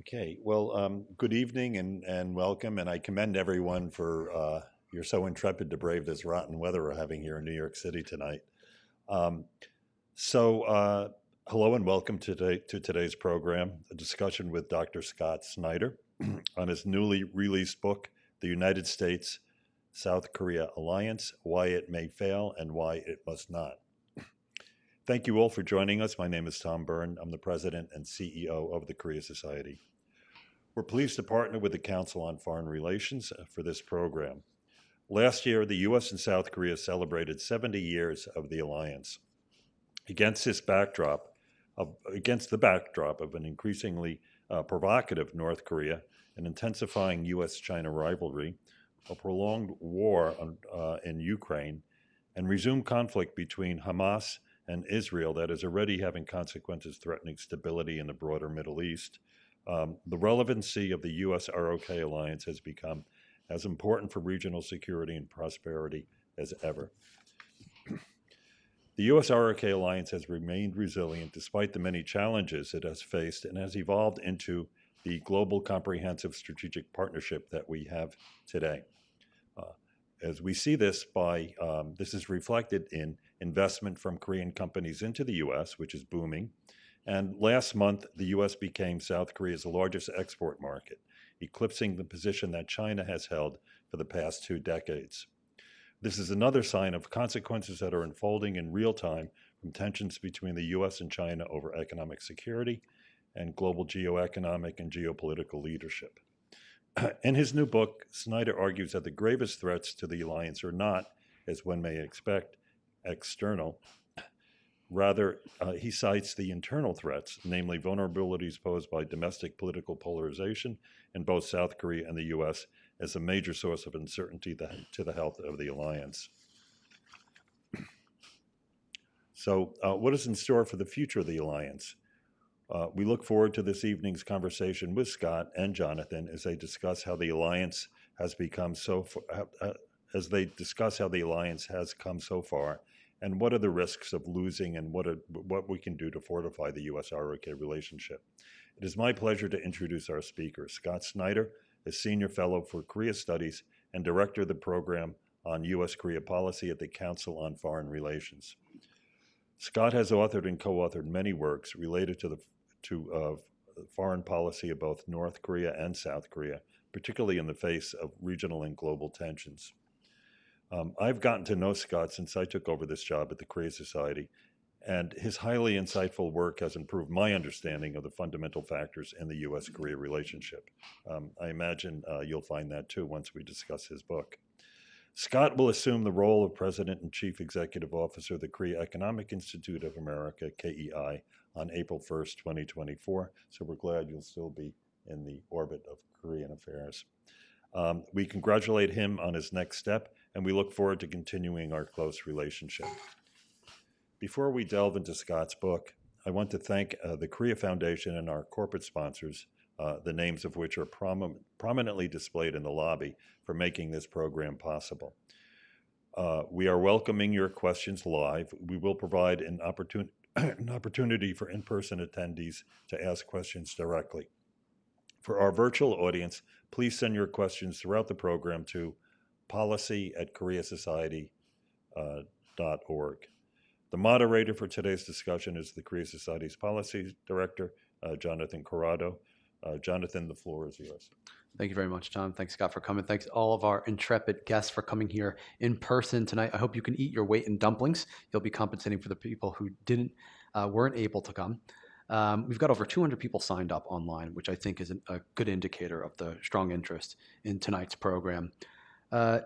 Okay, well, good evening and welcome, and I commend everyone for you're so intrepid to brave this rotten weather we're having here in New York City tonight. Um, so, hello and welcome to today's program, a discussion with Dr. Scott Snyder on his newly released book, The United States South Korea Alliance: Why It May Fail and Why It Must Not. Thank you all for joining us. My name is Tom Byrne. I'm the president and CEO of the Korea Society. We're pleased to partner with the Council on Foreign Relations for this program. Last year, the U.S. and South Korea celebrated 70 years of the alliance. Against the backdrop of an increasingly provocative North Korea, an intensifying U.S.-China rivalry, a prolonged war in Ukraine, and resumed conflict between Hamas and Israel that is already having consequences threatening stability in the broader Middle East, the relevancy of the U.S. ROK alliance has become as important for regional security and prosperity as ever. The U.S. ROK alliance has remained resilient despite the many challenges it has faced and has evolved into the global comprehensive strategic partnership that we have today. As we see this this is reflected in investment from Korean companies into the U.S., which is booming. And last month, the U.S. became South Korea's largest export market, eclipsing the position that China has held for the past 2 decades. This is another sign of consequences that are unfolding in real time from tensions between the U.S. and China over economic security and global geoeconomic and geopolitical leadership. In his new book, Snyder argues that the gravest threats to the alliance are not, as one may expect, external. Rather, he cites the internal threats, namely vulnerabilities posed by domestic political polarization in both South Korea and the U.S., as a major source of uncertainty to the health of the alliance. So, what is in store for the future of the alliance? We look forward to this evening's conversation with Scott and Jonathan as they discuss how the alliance has become as they discuss how the alliance has come so far, and what are the risks of losing, and what we can do to fortify the U.S.-ROK relationship. It is my pleasure to introduce our speaker, Scott Snyder, a senior fellow for Korea Studies and director of the program on U.S.-Korea policy at the Council on Foreign Relations. Scott has authored and co-authored many works related to foreign policy of both North Korea and South Korea, particularly in the face of regional and global tensions. I've gotten to know Scott since I took over this job at the Korea Society, and his highly insightful work has improved my understanding of the fundamental factors in the U.S.-Korea relationship. I imagine you'll find that too once we discuss his book. Scott will assume the role of President and Chief Executive Officer of the Korea Economic Institute of America, KEI, on April 1st, 2024, so we're glad you'll still be in the orbit of Korean affairs. We congratulate him on his next step, and we look forward to continuing our close relationship. Before we delve into Scott's book, I want to thank the Korea Foundation and our corporate sponsors, the names of which are prominently displayed in the lobby, for making this program possible. We are welcoming your questions live. We will provide an opportunity for in-person attendees to ask questions directly. For our virtual audience, please send your questions throughout the program to policy@koreasociety.org. The moderator for today's discussion is the Korea Society's Policy Director, Jonathan Corrado. Jonathan, the floor is yours. Thank you very much, Tom. Thanks, Scott, for coming. Thanks all of our intrepid guests for coming here in person tonight. I hope you can eat your weight in dumplings. You'll be compensating for the people who weren't able to come. We've got over 200 people signed up online, which I think is a good indicator of the strong interest in tonight's program.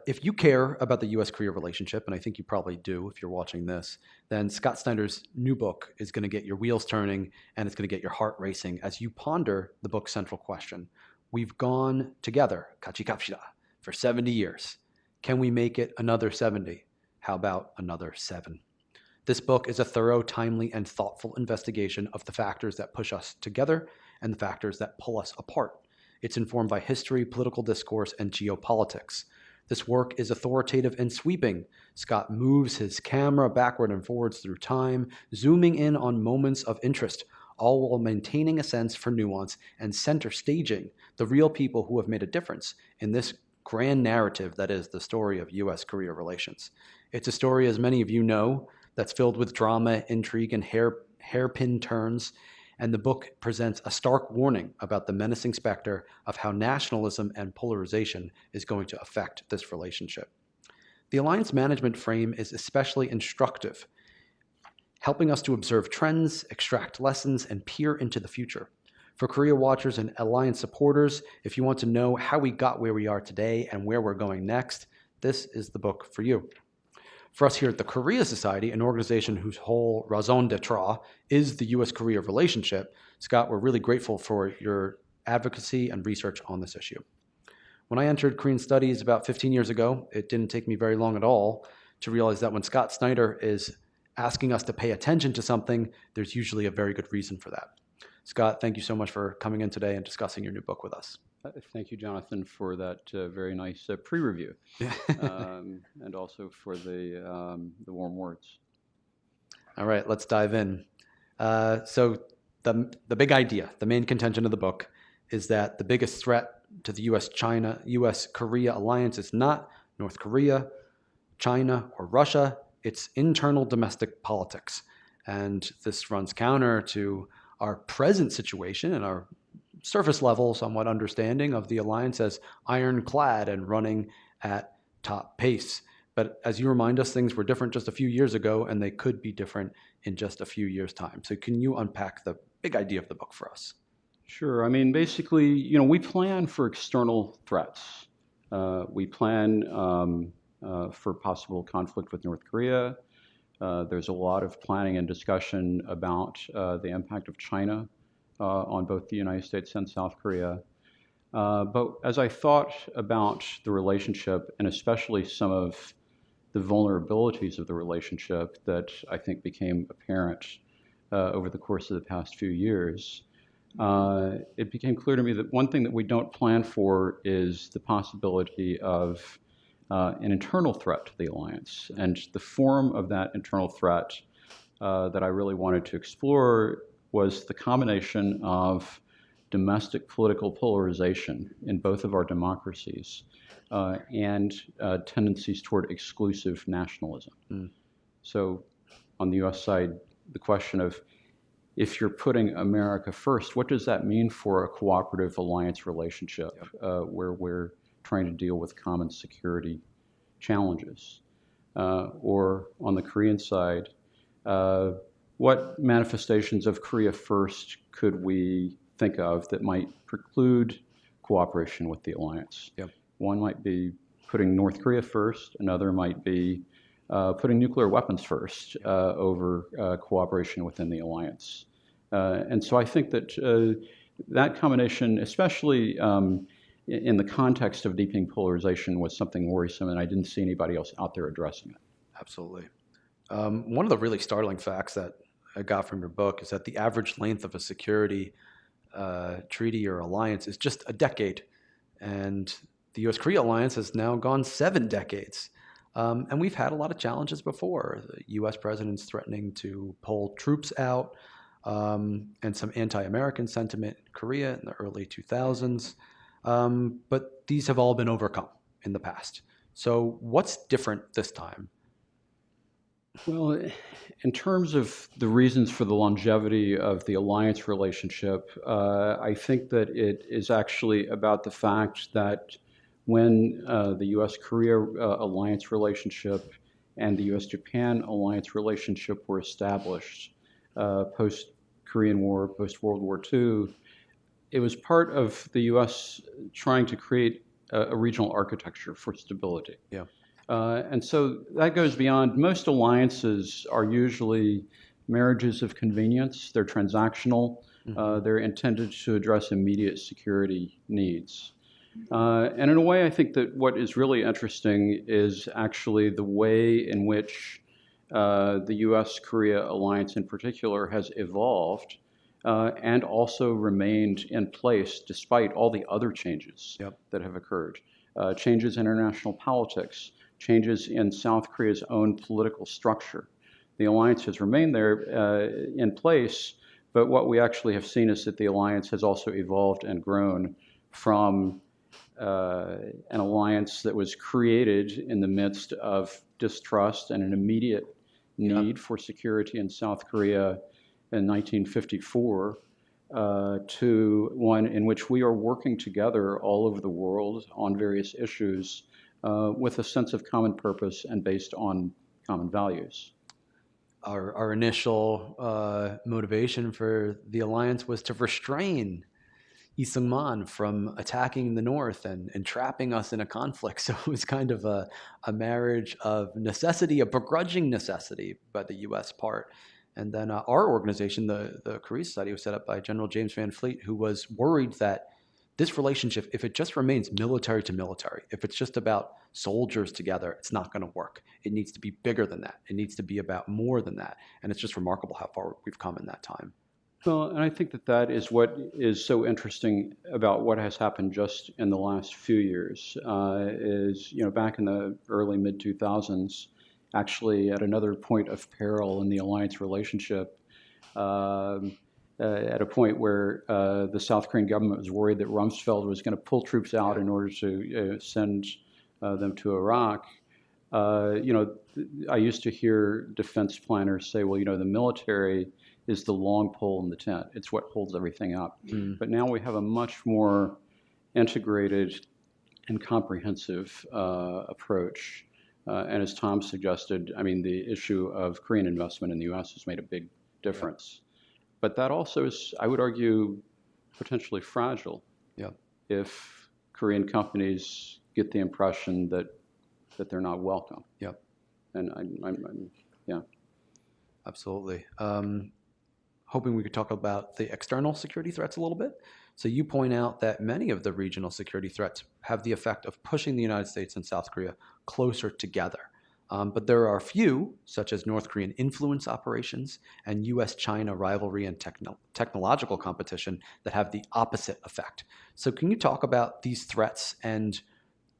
If you care about the U.S.-Korea relationship, and I think you probably do if you're watching this, then Scott Snyder's new book is going to get your wheels turning, and it's going to get your heart racing as you ponder the book's central question. We've gone together, 같이 갑시다, for 70 years. Can we make it another 70? How about another 7? This book is a thorough, timely, and thoughtful investigation of the factors that push us together and the factors that pull us apart. It's informed by history, political discourse, and geopolitics. This work is authoritative and sweeping. Scott moves his camera backward and forwards through time, zooming in on moments of interest, all while maintaining a sense for nuance and center staging the real people who have made a difference in this grand narrative that is the story of U.S. Korea relations. It's a story, as many of you know, that's filled with drama, intrigue, and hairpin turns. And the book presents a stark warning about the menacing specter of how nationalism and polarization is going to affect this relationship. The alliance management frame is especially instructive, helping us to observe trends, extract lessons, and peer into the future. For Korea watchers and alliance supporters, if you want to know how we got where we are today and where we're going next, this is the book for you. For us here at the Korea Society, an organization whose whole raison d'etre is the U.S.-Korea relationship, Scott, we're really grateful for your advocacy and research on this issue. When I entered Korean studies about 15 years ago, it didn't take me very long at all to realize that when Scott Snyder is asking us to pay attention to something, there's usually a very good reason for that. Scott, thank you so much for coming in today and discussing your new book with us. Thank you, Jonathan, for that very nice pre-review, and also for the warm words. All right, let's dive in. So the big idea, the main contention of the book, is that the biggest threat to the U.S.-Korea alliance is not North Korea, China, or Russia. It's internal domestic politics. And this runs counter to our present situation and our surface level, somewhat understanding of the alliance as ironclad and running at top pace. But as you remind us, things were different just a few years ago, and they could be different in just a few years' time. So can you unpack the big idea of the book for us? Sure. I mean, basically, we plan for external threats. We plan for possible conflict with North Korea. There's a lot of planning and discussion about the impact of China on both the United States and South Korea. But as I thought about the relationship, and especially some of the vulnerabilities of the relationship that I think became apparent over the course of the past few years, it became clear to me that one thing that we don't plan for is the possibility of an internal threat to the alliance. And the form of that internal threat that I really wanted to explore was the combination of domestic political polarization in both of our democracies and tendencies toward exclusive nationalism. So on the U.S. side, the question of, if you're putting America first, what does that mean for a cooperative alliance relationship where we're trying to deal with common security challenges? Or on the Korean side, what manifestations of Korea first could we think of that might preclude cooperation with the alliance? One might be putting North Korea first. Another might be putting nuclear weapons first over cooperation within the alliance. And so I think that that combination, especially in the context of deepening polarization, was something worrisome, and I didn't see anybody else out there addressing it. Absolutely. One of the really startling facts that I got from your book is that the average length of a security treaty or alliance is just a decade. And the U.S.-Korea alliance has now gone 7 decades. And we've had a lot of challenges before. The U.S. president's threatening to pull troops out, and some anti-American sentiment in Korea in the early 2000s. But these have all been overcome in the past. So what's different this time? Well, in terms of the reasons for the longevity of the alliance relationship, I think that it is actually about the fact that when the U.S.-Korea alliance relationship and the U.S.-Japan alliance relationship were established post-Korean War, post-World War II, it was part of the U.S. trying to create a regional architecture for stability. And so that goes beyond. Most alliances are usually marriages of convenience. They're transactional. They're intended to address immediate security needs. And in a way, I think that what is really interesting is actually the way in which the U.S.-Korea alliance in particular has evolved and also remained in place despite all the other changes that have occurred. Changes in international politics, changes in South Korea's own political structure. The alliance has remained there in place, But what we actually have seen is that the alliance has also evolved and grown from an alliance that was created in the midst of distrust and an immediate need for security in South Korea in 1954 to one in which we are working together all over the world on various issues with a sense of common purpose and based on common values. Our initial motivation for the alliance was to restrain Lee Sung-man from attacking the North and trapping us in a conflict. So it was kind of a marriage of necessity, a begrudging necessity by the U.S. part. And then our organization, the Korea Society, was set up by General James Van Fleet, who was worried that this relationship, if it just remains military to military, if it's just about soldiers together, it's not going to work. It needs to be bigger than that. It needs to be about more than that. And it's just remarkable how far we've come in that time. Well, and I think that that is what is so interesting about what has happened just in the last few years. Is, you know, back in the early mid 2000s, actually at another point of peril in the alliance relationship, at a point where the South Korean government was worried that Rumsfeld was going to pull troops out in order to send them to Iraq. You know, I used to hear defense planners say, well, you know, the military is the long pole in the tent. It's what holds everything up. But now we have a much more integrated and comprehensive approach. And as Tom suggested, I mean, the issue of Korean investment in the U.S. has made a big difference. But that also is, I would argue, potentially fragile if Korean companies get the impression that they're not welcome. And I'm Absolutely. Hoping we could talk about the external security threats a little bit. So you point out that many of the regional security threats have the effect of pushing the United States and South Korea closer together. But there are a few, such as North Korean influence operations and U.S.-China rivalry and technological competition, that have the opposite effect. So can you talk about these threats? And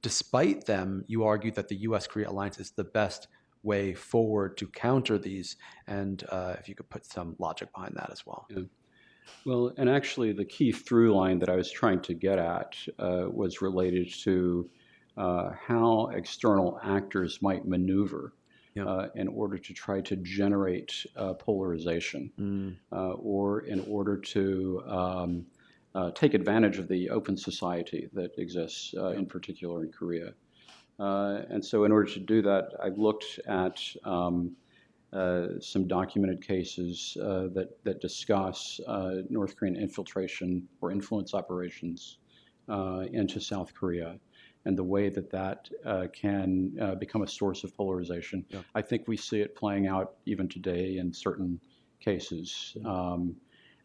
despite them, you argue that the U.S.-Korea alliance is the best way forward to counter these, and if you could put some logic behind that as well. Well, and actually the key through line that I was trying to get at was related to how external actors might maneuver in order to try to generate polarization or in order to take advantage of the open society that exists in particular in Korea. And so in order to do that, I looked at some documented cases that discuss North Korean infiltration or influence operations into South Korea and the way that that can become a source of polarization. I think we see it playing out even today in certain cases.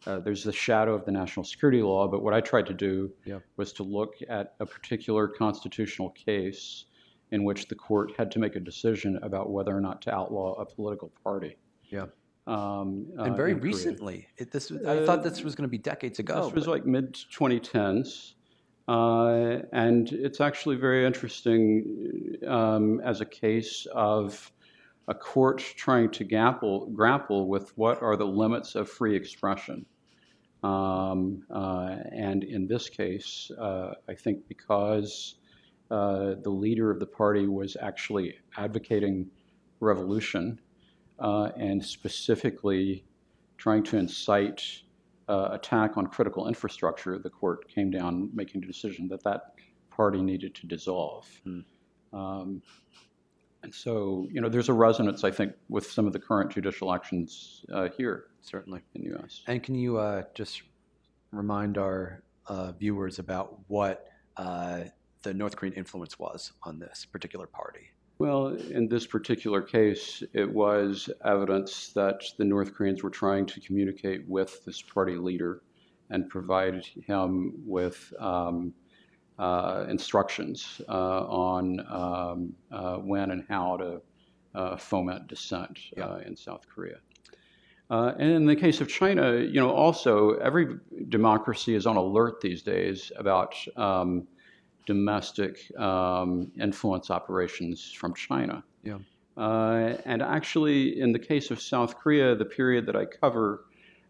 There's the shadow of the national security law, but what I tried to do was to look at a particular constitutional case in which the court had to make a decision about whether or not to outlaw a political party. And very recently, I thought this was going to be decades ago. This was like mid-2010s. And it's actually very interesting as a case of a court trying to grapple with what are the limits of free expression. And in this case, I think because the leader of the party was actually advocating revolution and specifically trying to incite attack on critical infrastructure, the court came down making a decision that that party needed to dissolve. And so, you know, there's a resonance, I think, with some of the current judicial actions here. Certainly. In the U.S. And can you just remind our viewers about what the North Korean influence was on this particular party? Well, in this particular case, it was evidence that the North Koreans were trying to communicate with this party leader and provide him with instructions on when and how to foment dissent in South Korea. And in the case of China, you know, also every democracy is on alert these days about domestic influence operations from China. And actually, in the case of South Korea, the period that I cover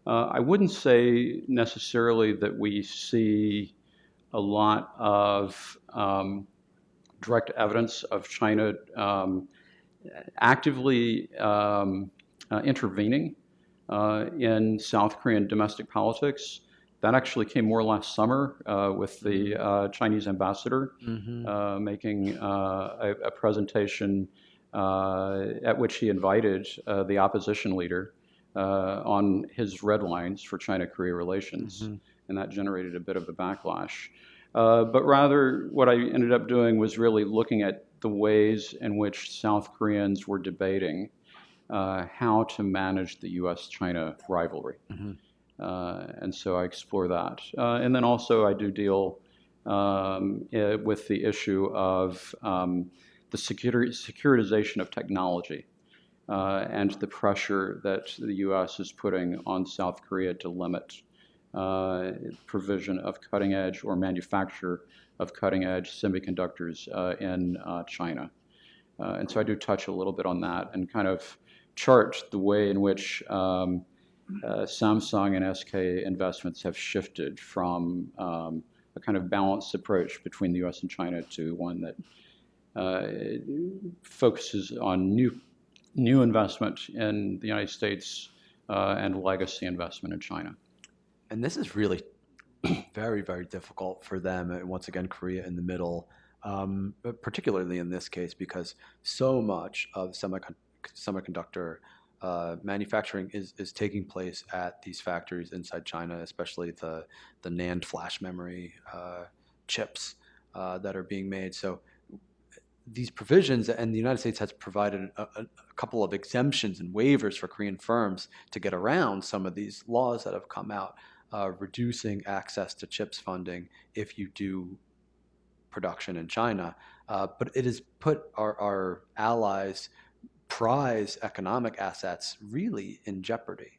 I wouldn't say necessarily that we see a lot of direct evidence of China actively intervening in South Korean domestic politics. That actually came more last summer with the Chinese ambassador making a presentation at which he invited the opposition leader on his red lines for China-Korea relations, and that generated a bit of a backlash. But rather, what I ended up doing was really looking at the ways in which South Koreans were debating how to manage the U.S.-China rivalry. And so I explore that. And then also I do deal with the issue of the securitization of technology and the pressure that the U.S. is putting on South Korea to limit provision of cutting edge or manufacture of cutting edge semiconductors in China. And so I do touch a little bit on that and kind of chart the way in which Samsung and SK investments have shifted from a kind of balanced approach between the U.S. and China to one that focuses on new investment in the United States and legacy investment in China. And this is really very, very difficult for them. And once again, Korea in the middle, particularly in this case, because so much of semiconductor manufacturing is taking place at these factories inside China, especially the NAND flash memory chips that are being made. So these provisions, and the United States has provided a couple of exemptions and waivers for Korean firms to get around some of these laws that have come out, reducing access to chips funding if you do production in China. But it has put our allies' prize economic assets really in jeopardy.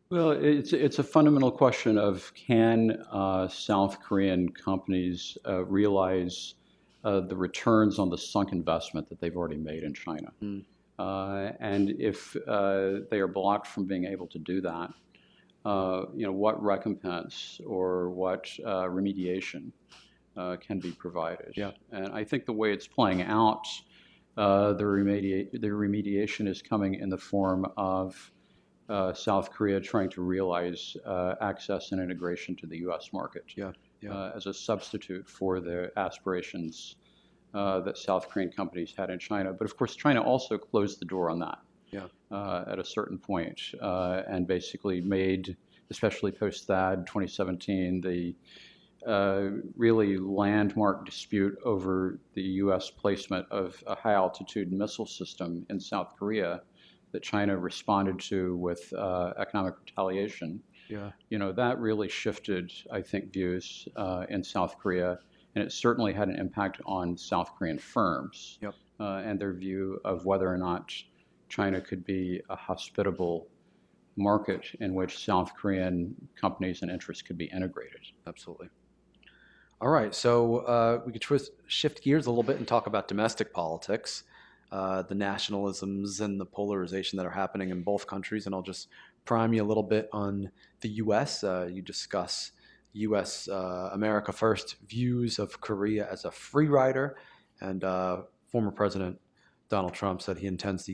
Well, it's a fundamental question of can South Korean companies realize the returns on the sunk investment that they've already made in China. And if they are blocked from being able to do that, what recompense or what remediation can be provided? Yeah. And I think the way it's playing out, the remediation is coming in the form of South Korea trying to realize access and integration to the U.S. market. As a substitute for the aspirations that South Korean companies had in China. But of course, China also closed the door on that at a certain point and basically made, especially post-THAAD 2017, the really landmark dispute over the U.S. placement of a high-altitude missile system in South Korea that China responded to with economic retaliation. That really shifted, I think, views in South Korea, and it certainly had an impact on South Korean firms and their view of whether or not China could be a hospitable market in which South Korean companies and interests could be integrated. Absolutely. All right, so we could shift gears a little bit and talk about domestic politics, the nationalisms and the polarization that are happening in both countries, and I'll just prime you a little bit on the U.S. You discuss U.S. America First views of Korea as a free rider, and former President Donald Trump said he intends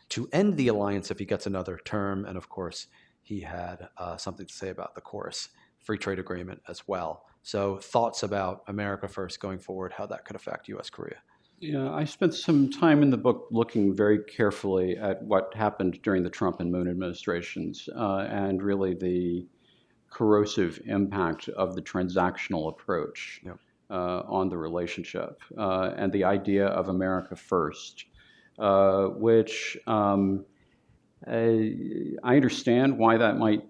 to end the alliance if he gets another term, and of course he had something to say about the KORUS free trade agreement as well. So thoughts about America First going forward, how that could affect U.S. Korea? Yeah, I spent some time in the book looking very carefully at what happened during the Trump and Moon administrations and really the corrosive impact of the transactional approach on the relationship and the idea of America First, which I understand why that might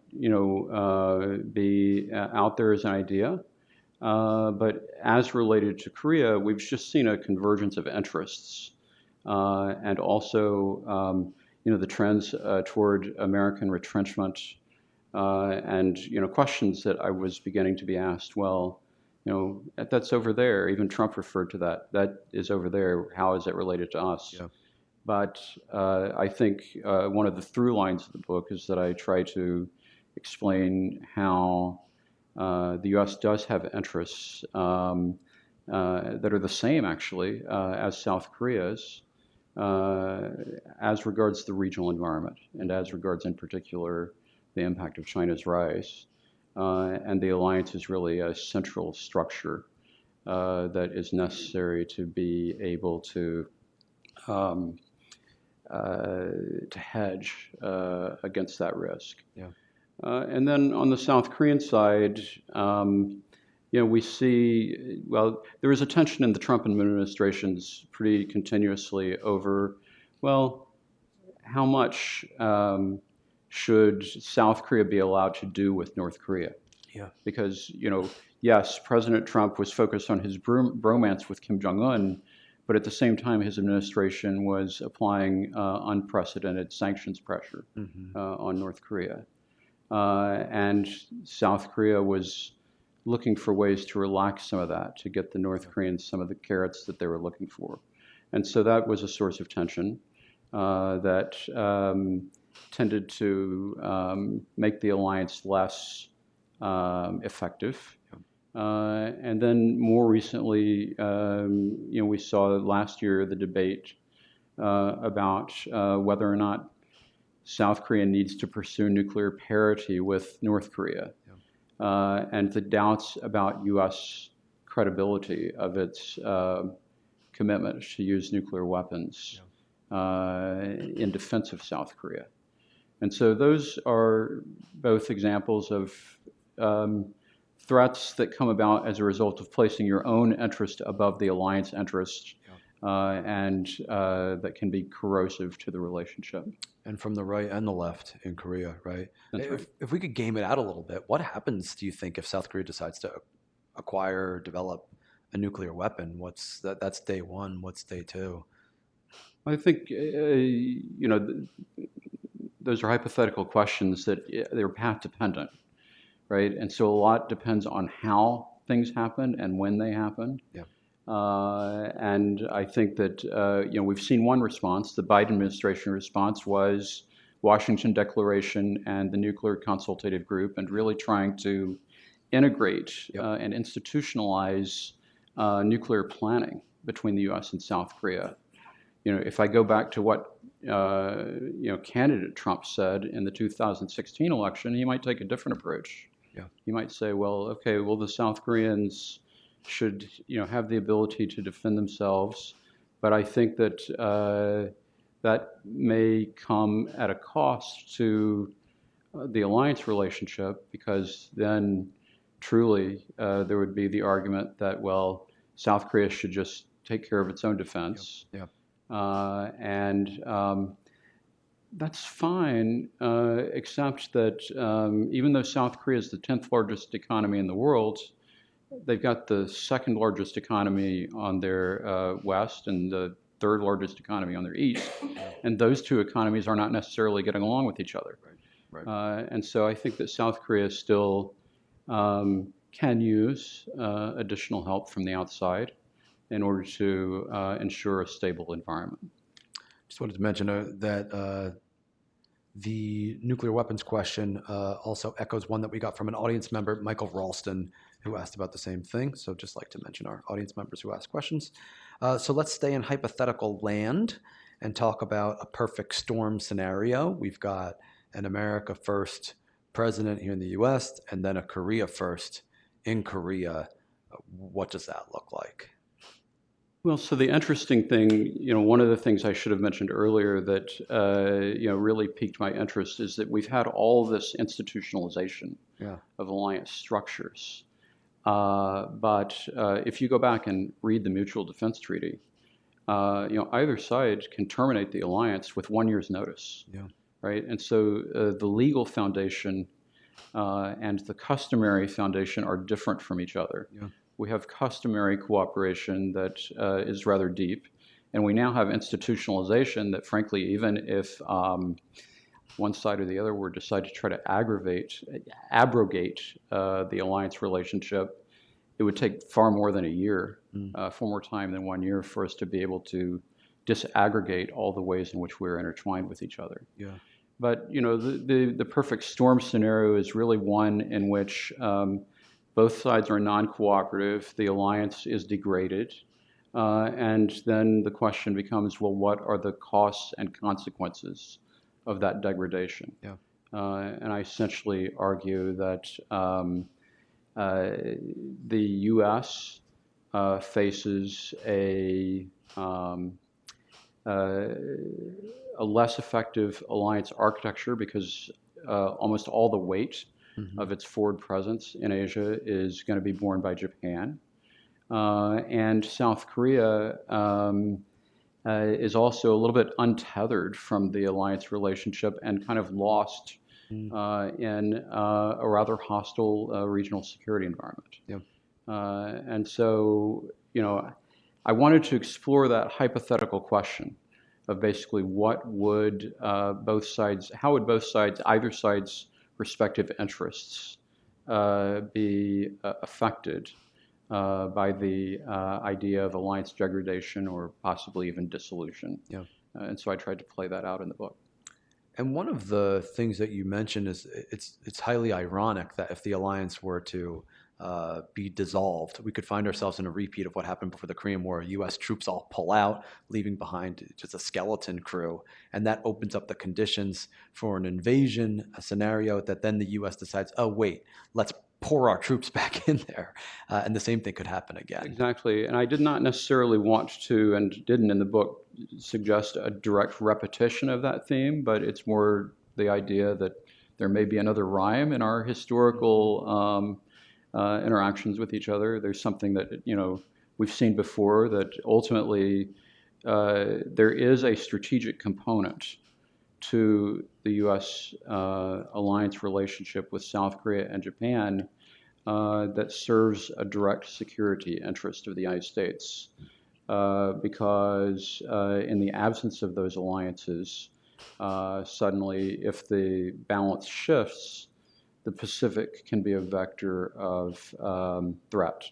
be out there as an idea. But as related to Korea, we've just seen a convergence of interests and also, the trends toward American retrenchment and, questions that I was beginning to be asked, well, that's over there. Even Trump referred to that. That is over there. How is it related to us? But I think one of the through lines of the book is that I try to explain how the U.S. does have interests that are the same, actually, as South Korea's as regards the regional environment and as regards, in particular, the impact of China's rise. And the alliance is really a central structure that is necessary to be able to hedge against that risk. Yeah. And then on the South Korean side, we see, well, there is a tension in the Trump administrations pretty continuously over, well, how much should South Korea be allowed to do with North Korea? Yeah. Because, yes, President Trump was focused on his bromance with Kim Jong-un, but at the same time, his administration was applying unprecedented sanctions pressure on North Korea. And South Korea was looking for ways to relax some of that, to get the North Koreans some of the carrots that they were looking for. And so that was a source of tension that tended to make the alliance less effective. And then more recently, we saw last year the debate about whether or not South Korea needs to pursue nuclear parity with North Korea, and the doubts about U.S. credibility of its commitment to use nuclear weapons in defense of South Korea. And so those are both examples of threats that come about as a result of placing your own interest above the alliance interest, and that can be corrosive to the relationship. And from the right and the left in Korea, right? That's right. If we could game it out a little bit, what happens, do you think, if South Korea decides to acquire or develop a nuclear weapon? That's day one. What's day two? I think, those are hypothetical questions that they're path dependent, right? And so a lot depends on how things happen and when they happen. Yeah. And I think that, we've seen one response. The Biden administration response was Washington Declaration and the Nuclear Consultative Group, and really trying to integrate and institutionalize nuclear planning between the U.S. and South Korea. If I go back to what candidate Trump said in the 2016 election, he might take a different approach. Yeah. He might say, the South Koreans should have the ability to defend themselves, but I think that that may come at a cost to the alliance relationship, because then truly there would be the argument that, South Korea should just take care of its own defense. Yep. And that's fine, except that even though South Korea is the 10th largest economy in the world, they've got the second largest economy on their west and the third largest economy on their east. And those two economies are not necessarily getting along with each other. Right. And so I think that South Korea still can use additional help from the outside in order to ensure a stable environment. Just wanted to mention that the nuclear weapons question also echoes one that we got from an audience member, Michael Ralston, who asked about the same thing. So just like to mention our audience members who ask questions. So let's stay in hypothetical land and talk about a perfect storm scenario. We've got an America first president here in the U.S. and then a Korea first in Korea. What does that look like? Well, so the interesting thing, one of the things I should have mentioned earlier that, really piqued my interest is that we've had all this institutionalization of alliance structures. But if you go back and read the Mutual Defense Treaty, either side can terminate the alliance with 1 year's notice. Yeah. Right? And so the legal foundation and the customary foundation are different from each other. Yeah. We have customary cooperation that is rather deep, and we now have institutionalization that, frankly, even if one side or the other were to decide to try to abrogate the alliance relationship, it would take far more than a year, far more time than 1 year for us to be able to disaggregate all the ways in which we're intertwined with each other. Yeah. But the perfect storm scenario is really one in which both sides are non-cooperative, the alliance is degraded, and then the question becomes, well, what are the costs and consequences of that degradation? Yeah. And I essentially argue that the U.S. Faces a less effective alliance architecture because almost all the weight of its forward presence in Asia is going to be borne by Japan. And South Korea is also a little bit untethered from the alliance relationship and kind of lost in a rather hostile regional security environment. Yeah. And so, I wanted to explore that hypothetical question of basically what would both sides, how would both sides, either side's respective interests be affected by the idea of alliance degradation or possibly even dissolution. Yeah. And so I tried to play that out in the book. And one of the things that you mentioned is it's highly ironic that if the alliance were to be dissolved, we could find ourselves in a repeat of what happened before the Korean War. U.S. troops all pull out, leaving behind just a skeleton crew, and that opens up the conditions for an invasion, a scenario that then the U.S. decides, oh wait, let's pour our troops back in there, and the same thing could happen again. Exactly, and I did not necessarily want to, and didn't in the book, suggest a direct repetition of that theme, but it's more the idea that there may be another rhyme in our historical interactions with each other. There's something that we've seen before, that ultimately there is a strategic component to the U.S. Alliance relationship with South Korea and Japan that serves a direct security interest of the United States. Because in the absence of those alliances, suddenly, if the balance shifts, the Pacific can be a vector of threat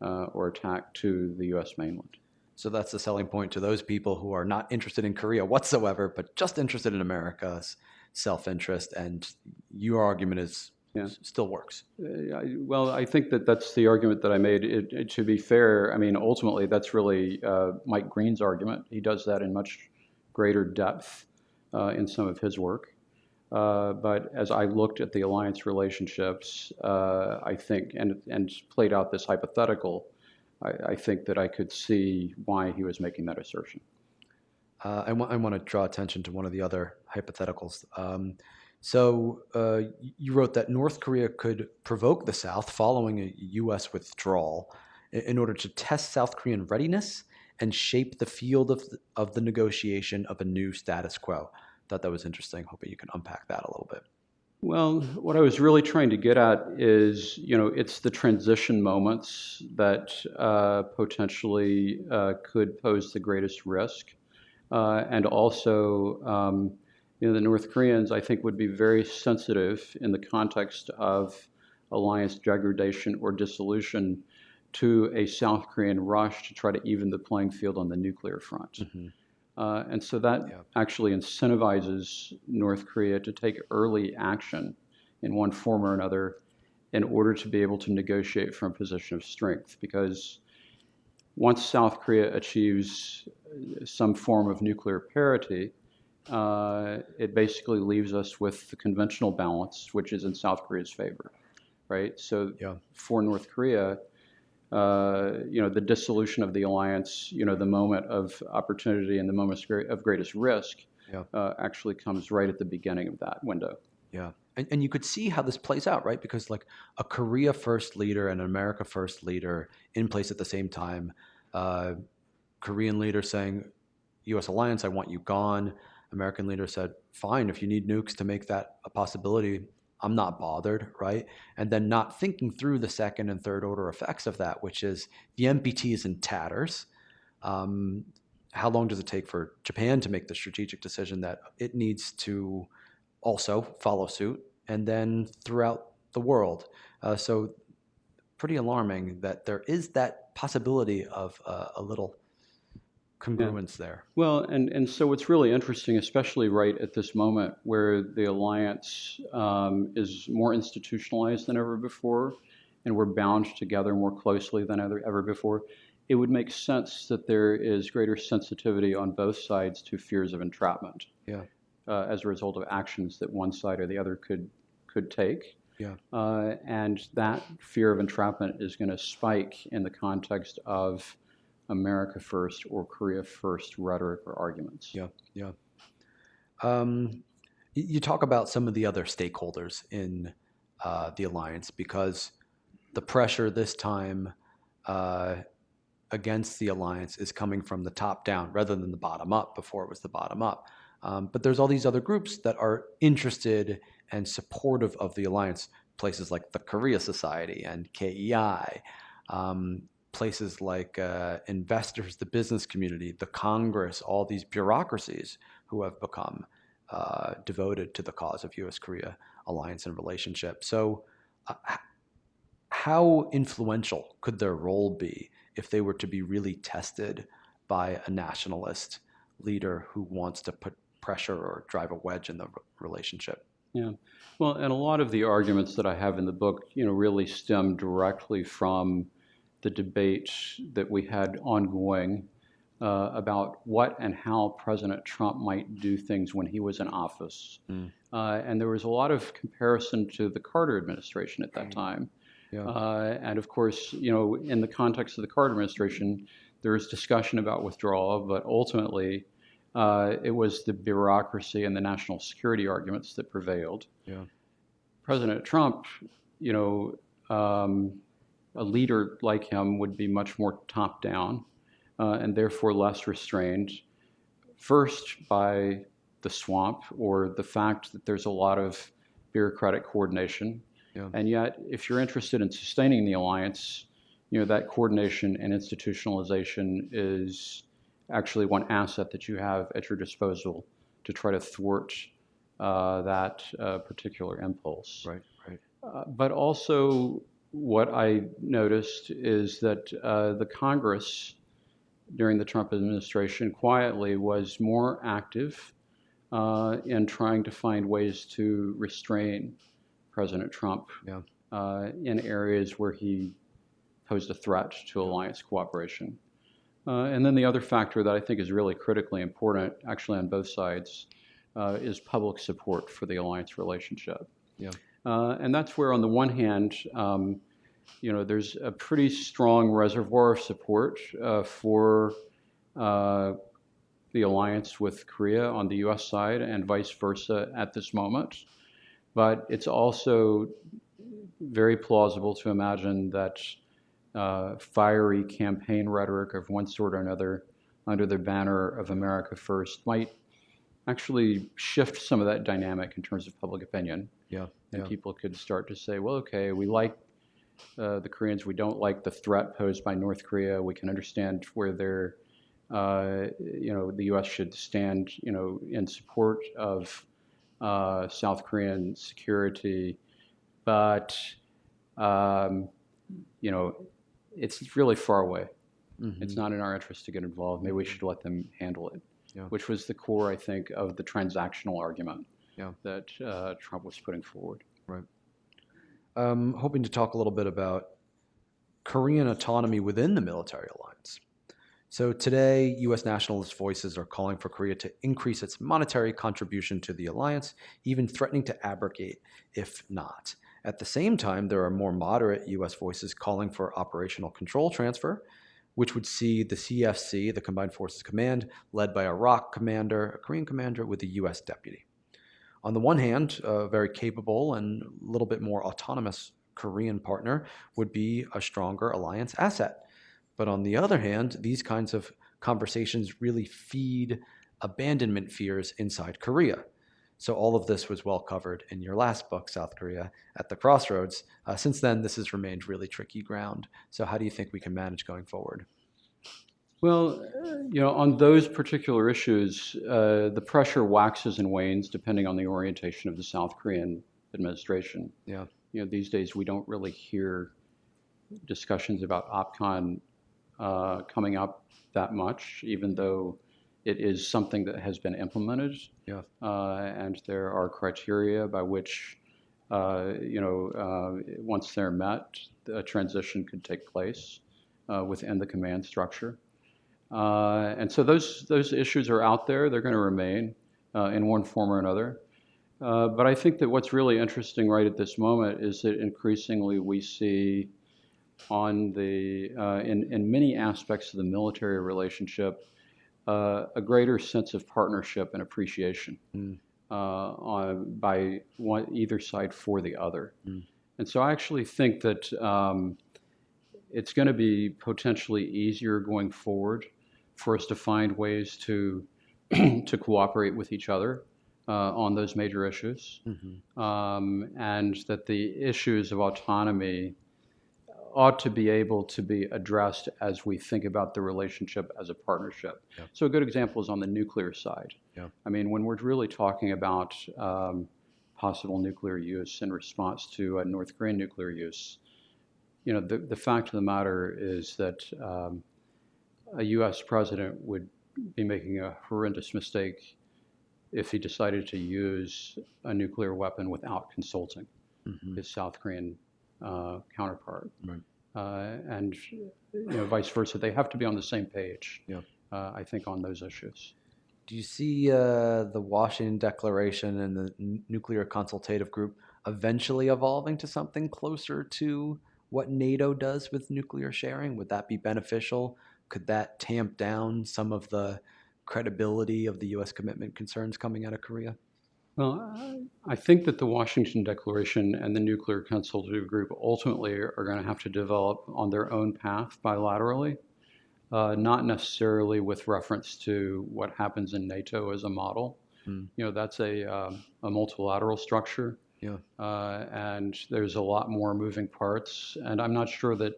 or attack to the U.S. mainland. So that's the selling point to those people who are not interested in Korea whatsoever, but just interested in America's self-interest. And your argument is still works. Well, I think that's the argument that I made. To be fair, I mean, ultimately, that's really Mike Green's argument. He does that in much greater depth in some of his work. But as I looked at the alliance relationships, I think, and played out this hypothetical, I think that I could see why he was making that assertion. I want to draw attention to one of the other hypotheticals. So you wrote that North Korea could provoke the South following a U.S. withdrawal in order to test South Korean readiness and shape the field of the negotiation of a new status quo. Thought that was interesting. Hoping you can unpack that a little bit. Well, what I was really trying to get at is, it's the transition moments that potentially could pose the greatest risk. And also, the North Koreans, I think, would be very sensitive in the context of alliance degradation or dissolution to a South Korean rush to try to even the playing field on the nuclear front. Mm-hmm. And so that actually incentivizes North Korea to take early action in one form or another in order to be able to negotiate from a position of strength. Because once South Korea achieves some form of nuclear parity, it basically leaves us with the conventional balance, which is in South Korea's favor, right? So for North Korea, the dissolution of the alliance, the moment of opportunity and the moment of greatest risk actually comes right at the beginning of that window. Yeah. And you could see how this plays out, right? Because like a Korea first leader and an America first leader in place at the same time, Korean leader saying, U.S. alliance, I want you gone. American leader said, fine, if you need nukes to make that a possibility, I'm not bothered, right? And then not thinking through the second and third order effects of that, which is the NPT is in tatters. How long does it take for Japan to make the strategic decision that it needs to also follow suit, and then throughout the world? So pretty alarming that there is that possibility of a little congruence there? Well, and so it's really interesting, especially right at this moment where the alliance is more institutionalized than ever before, and we're bound together more closely than ever before. It would make sense that there is greater sensitivity on both sides to fears of entrapment Yeah, as a result of actions that one side or the other could take. yeah, And that fear of entrapment is going to spike in the context of America first or Korea first rhetoric or arguments. yeah, yeah. You talk about some of the other stakeholders in the alliance because the pressure this time uh, against the alliance is coming from the top down rather than the bottom up. Before it was the bottom up. But there's all these other groups that are interested and supportive of the alliance, places like the Korea Society and KEI, places like investors, the business community, the Congress, all these bureaucracies who have become devoted to the cause of U.S. Korea alliance and relationship. So, how influential could their role be if they were to be really tested by a nationalist leader who wants to put pressure or drive a wedge in the relationship? Yeah. Well, and a lot of the arguments that I have in the book, really stem directly from the debate that we had ongoing about what and how President Trump might do things when he was in office. And there was a lot of comparison to the Carter administration at that time. Yeah. And of course, in the context of the Carter administration, there was discussion about withdrawal, but ultimately it was the bureaucracy and the national security arguments that prevailed. Yeah. President Trump, a leader like him would be much more top-down and therefore less restrained, first by the swamp or the fact that there's a lot of bureaucratic coordination. Yeah. And yet, if you're interested in sustaining the alliance, that coordination and institutionalization is actually one asset that you have at your disposal to try to thwart that particular impulse. Right, right. But also, what I noticed is that the Congress during the Trump administration quietly was more active in trying to find ways to restrain President Trump Yeah. in areas where he posed a threat to alliance cooperation. And then the other factor that I think is really critically important, actually on both sides, is public support for the alliance relationship. Yeah. And that's where, on the one hand, there's a pretty strong reservoir of support for the alliance with Korea on the U.S. side and vice versa at this moment. But it's also very plausible to imagine that fiery campaign rhetoric of one sort or another under the banner of America First might actually shift some of that dynamic in terms of public opinion. Yeah. And Yeah. people could start to say, well, okay, we like the Koreans. We don't like the threat posed by North Korea. We can understand where they're, the U.S. should stand, in support of South Korean security. But, it's really far away. Mm-hmm. It's not in our interest to get involved. Maybe we should let them handle it, which was the core, I think, of the transactional argument that Trump was putting forward. Right. Hoping to talk a little bit about Korean autonomy within the military alliance. So today, U.S. nationalist voices are calling for Korea to increase its monetary contribution to the alliance, even threatening to abrogate if not. At the same time, there are more moderate U.S. voices calling for operational control transfer, which would see the CFC, the Combined Forces Command, led by a ROK commander, a Korean commander, with a U.S. deputy. On the one hand, a very capable and a little bit more autonomous Korean partner would be a stronger alliance asset. But on the other hand, these kinds of conversations really feed abandonment fears inside Korea. So all of this was well covered in your last book, South Korea at the Crossroads. Since then, this has remained really tricky ground. So how do you think we can manage going forward? Well, on those particular issues, the pressure waxes and wanes depending on the orientation of the South Korean administration. Yeah. These days we don't really hear discussions about OPCON coming up that much, even though it is something that has been implemented. Yeah. And there are criteria by which, once they're met, a transition could take place within the command structure. And so those issues are out there. They're going to remain in one form or another. But I think that what's really interesting right at this moment is that increasingly we see on the in many aspects of the military relationship a greater sense of partnership and appreciation by either side for the other. And so I actually think that it's going to be potentially easier going forward for us to find ways to to cooperate with each other on those major issues, and that the issues of autonomy ought to be able to be addressed as we think about the relationship as a partnership. Yeah. So a good example is on the nuclear side. Yeah. I mean, when we're really talking about possible nuclear use in response to North Korean nuclear use, the fact of the matter is that a U.S. president would be making a horrendous mistake if he decided to use a nuclear weapon without consulting his South Korean counterpart. Right. And vice versa. They have to be on the same page, Yeah. I think, on those issues. Do you see the Washington Declaration and the nuclear consultative group eventually evolving to something closer to what NATO does with nuclear sharing? Would that be beneficial? Could that tamp down some of the credibility of the U.S. commitment concerns coming out of Korea? Well, I think that the Washington Declaration and the Nuclear Consultative Group ultimately are going to have to develop on their own path bilaterally, not necessarily with reference to what happens in NATO as a model. That's a multilateral structure. Yeah. And there's a lot more moving parts. And I'm not sure that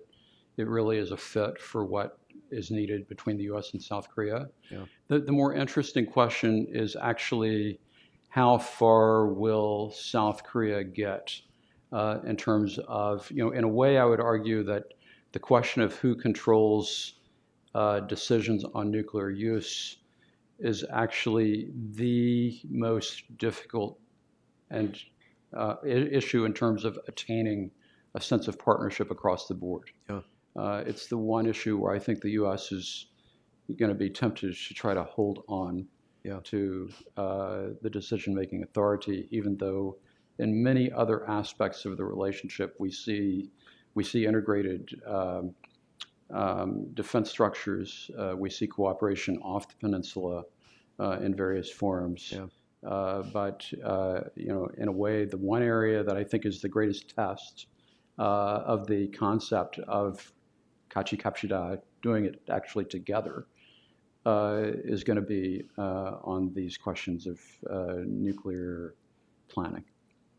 it really is a fit for what is needed between the U.S. and South Korea. Yeah. The more interesting question is actually how far will South Korea get in terms of, in a way, I would argue that the question of who controls decisions on nuclear use is actually the most difficult and issue in terms of attaining a sense of partnership across the board. Yeah. It's the one issue where I think the U.S. is going to be tempted to try to hold on to the decision-making authority, even though in many other aspects of the relationship we see integrated defense structures. We see cooperation off the peninsula in various forums. Yeah. But in a way, the one area that I think is the greatest test of the concept of kachi kapshida, doing it actually together, is going to be on these questions of nuclear planning.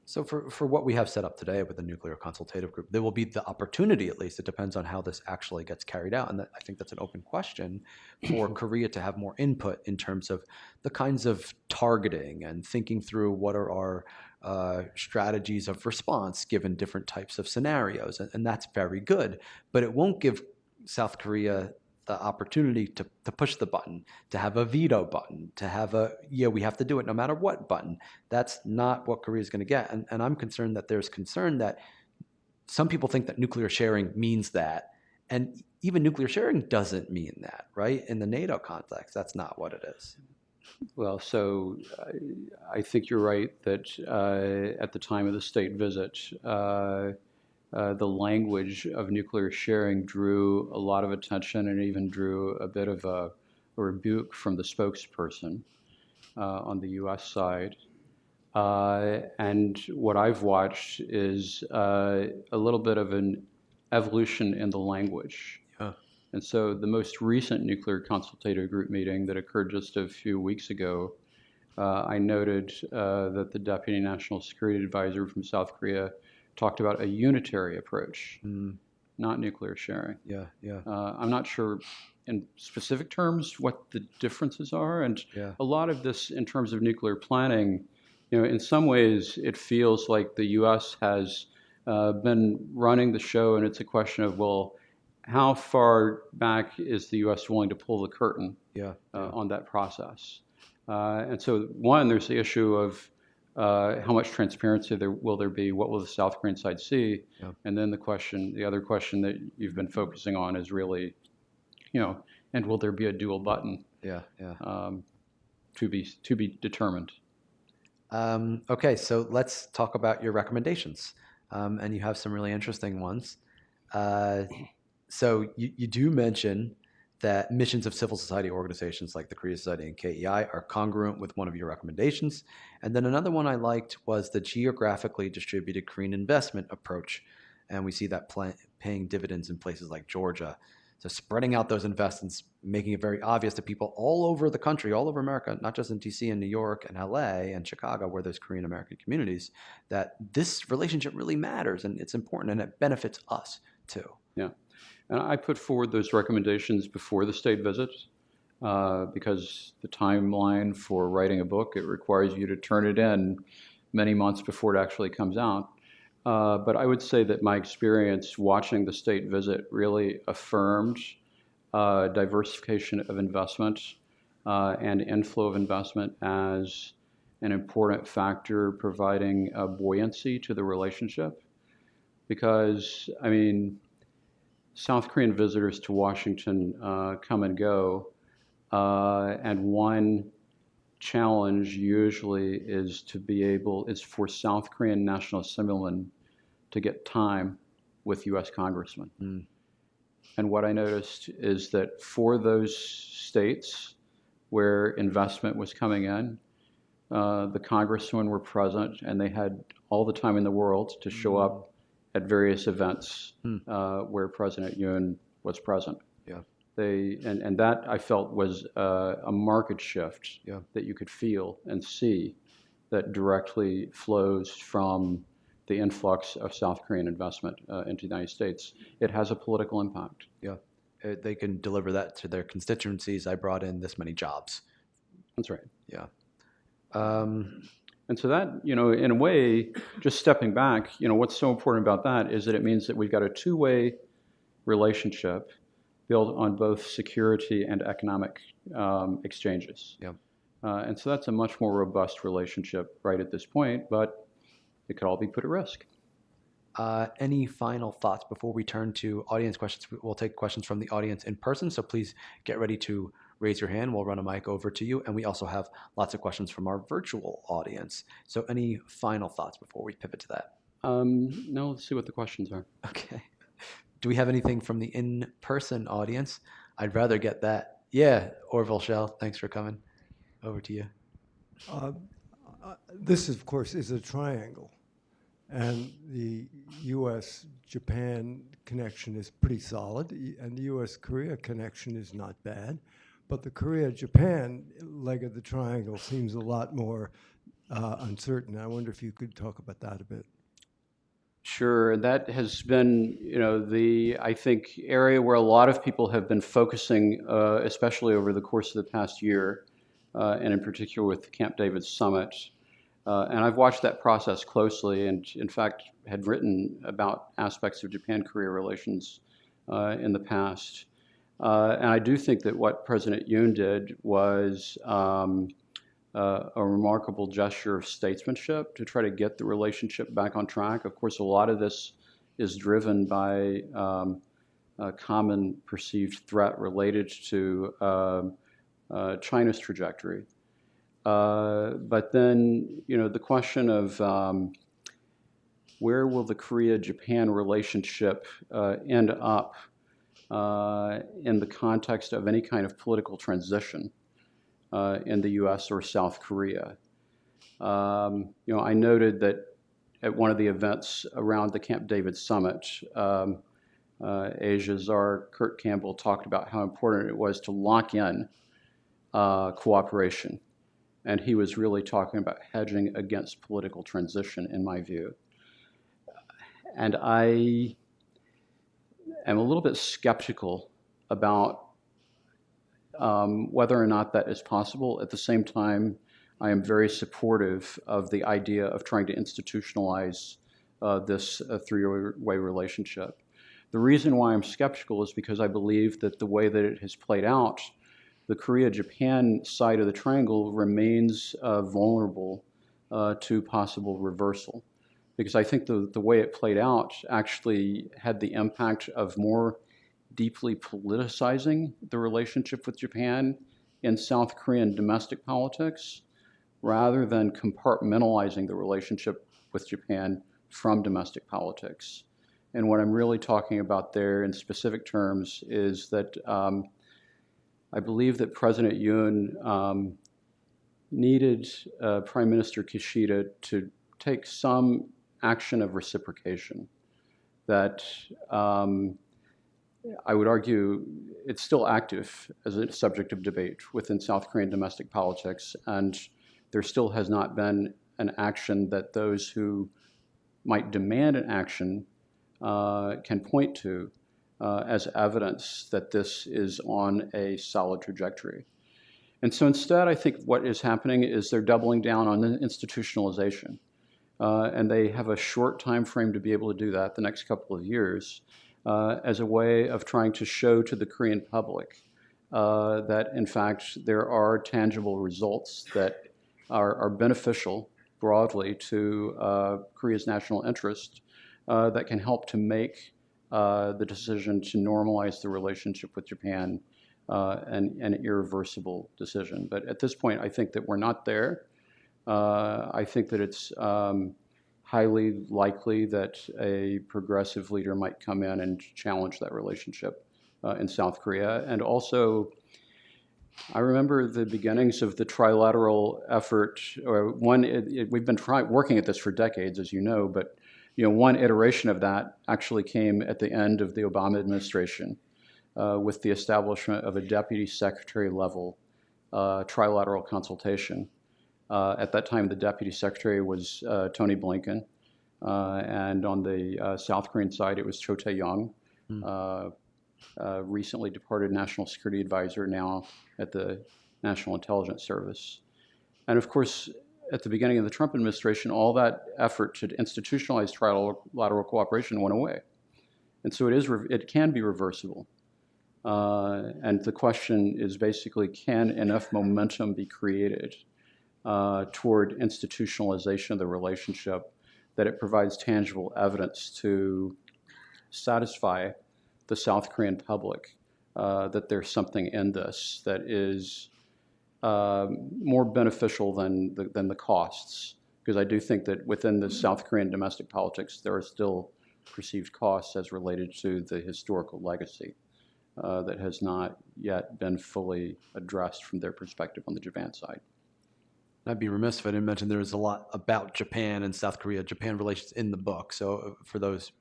So for what we have set up today with the nuclear consultative group, there will be the opportunity, at least, it depends on how this actually gets carried out. And I think that's an open question for Korea to have more input in terms of the kinds of targeting and thinking through what are our strategies of response given different types of scenarios. And that's very good, but it won't give South Korea the opportunity to push the button, to have a veto button, to have we have to do it no matter what button. That's not what Korea is going to get. And I'm concerned that there's concern that some people think that nuclear sharing means that. And even nuclear sharing doesn't mean that, right? In the NATO context, that's not what it is. Well, so I think you're right that at the time of the state visit, the language of nuclear sharing drew a lot of attention and even drew a bit of a rebuke from the spokesperson on the U.S. side. And what I've watched is a little bit of an evolution in the language. Yeah. And so the most recent nuclear consultative group meeting that occurred just a few weeks ago, I noted that the Deputy National Security Advisor from South Korea talked about a unitary approach, not nuclear sharing. Yeah. I'm not sure in specific terms what the differences are. And a lot of this in terms of nuclear planning, in some ways it feels like the U.S. has been running the show, and it's a question of, well, how far back is the U.S. willing to pull the curtain Yeah. on that process? And so, one, there's the issue of how much transparency will there be? What will the South Korean side see? Yeah. And then the other question that you've been focusing on is really, and will there be a dual button? Yeah. Yeah. To be determined. Okay, so let's talk about your recommendations, and you have some really interesting ones. So you do mention that missions of civil society organizations like the Korea Society and KEI are congruent with one of your recommendations. And then another one I liked was the geographically distributed Korean investment approach. And we see that paying dividends in places like Georgia. So spreading out those investments, making it very obvious to people all over the country, all over America, not just in DC and New York and LA and Chicago, where there's Korean American communities, that this relationship really matters and it's important and it benefits us too. Yeah. And I put forward those recommendations before the state visit because the timeline for writing a book, it requires you to turn it in many months before it actually comes out. But I would say that my experience watching the state visit really affirmed diversification of investment and inflow of investment as an important factor providing a buoyancy to the relationship. Because, I mean, South Korean visitors to Washington come and go, and one challenge usually is for South Korean National Assemblymen to get time with U.S. congressmen. Mm. And what I noticed is that for those states where investment was coming in, the congressmen were present and they had all the time in the world to show up at various events where President Yoon was present. Yeah. And that I felt was a market shift that you could feel and see that directly flows from the influx of South Korean investment into the United States. It has a political impact. Yeah. They can deliver that to their constituencies. I brought in this many jobs. That's right. Yeah. And so that, in a way, just stepping back, what's so important about that is that it means that we've got a two-way relationship built on both security and economic exchanges. Yeah. And so that's a much more robust relationship right at this point, but it could all be put at risk. Any final thoughts before we turn to audience questions? We'll take questions from the audience in person, so please get ready to raise your hand. We'll run a mic over to you, and we also have lots of questions from our virtual audience. So any final thoughts before we pivot to that? No, let's see what the questions are. Okay. Do we have anything from the in-person audience? I'd rather get that. Yeah, Orville Shell, thanks for coming. Over to you. This, of course, is a triangle. And the U.S.-Japan connection is pretty solid, and the U.S.-Korea connection is not bad. But the Korea-Japan leg of the triangle seems a lot more uncertain. I wonder if you could talk about that a bit. Sure, that has been, I think, area where a lot of people have been focusing, especially over the course of the past year, and in particular with the Camp David Summit. And I've watched that process closely and, in fact, had written about aspects of Japan-Korea relations in the past. And I do think that what President Yoon did was a remarkable gesture of statesmanship to try to get the relationship back on track. Of course, a lot of this is driven by a common perceived threat related to China's trajectory. But then, the question of where will the Korea-Japan relationship end up in the context of any kind of political transition in the U.S. or South Korea. I noted that at one of the events around the Camp David Summit, Asia czar Kurt Campbell talked about how important it was to lock in cooperation. And he was really talking about hedging against political transition, in my view. And I am a little bit skeptical about whether or not that is possible. At the same time, I am very supportive of the idea of trying to institutionalize this three-way relationship. The reason why I'm skeptical is because I believe that the way that it has played out, the Korea-Japan side of the triangle remains vulnerable to possible reversal. Because I think the way it played out actually had the impact of more deeply politicizing the relationship with Japan in South Korean domestic politics, rather than compartmentalizing the relationship with Japan from domestic politics. And what I'm really talking about there in specific terms is that I believe that President Yoon needed Prime Minister Kishida to take some action of reciprocation that I would argue it's still active as a subject of debate within South Korean domestic politics, and there still has not been an action that those who might demand an action can point to as evidence that this is on a solid trajectory. And so instead, I think what is happening is they're doubling down on institutionalization. And they have a short time frame to be able to do that, the next couple of years, as a way of trying to show to the Korean public that, in fact, there are tangible results that are beneficial broadly to Korea's national interest that can help to make the decision to normalize the relationship with Japan an irreversible decision. But at this point, I think that we're not there. I think that it's highly likely that a progressive leader might come in and challenge that relationship in South Korea. And also, I remember the beginnings of the trilateral effort. We've been working at this for decades, as you know, but one iteration of that actually came at the end of the Obama administration with the establishment of a deputy secretary level trilateral consultation. At that time, the deputy secretary was Tony Blinken, and on the South Korean side, it was Cho Tae-yong, recently departed national security advisor, now at the National Intelligence Service. And of course, at the beginning of the Trump administration, all that effort to institutionalize trilateral cooperation went away. And so it can be reversible. And the question is basically, can enough momentum be created toward institutionalization of the relationship that it provides tangible evidence to satisfy the South Korean public that there's something in this that is more beneficial than the costs. Because I do think that within the South Korean domestic politics, there are still perceived costs as related to the historical legacy that has not yet been fully addressed from their perspective on the Japan side. I'd be remiss if I didn't mention there's a lot about Japan and South Korea, Japan relations in the book. So for those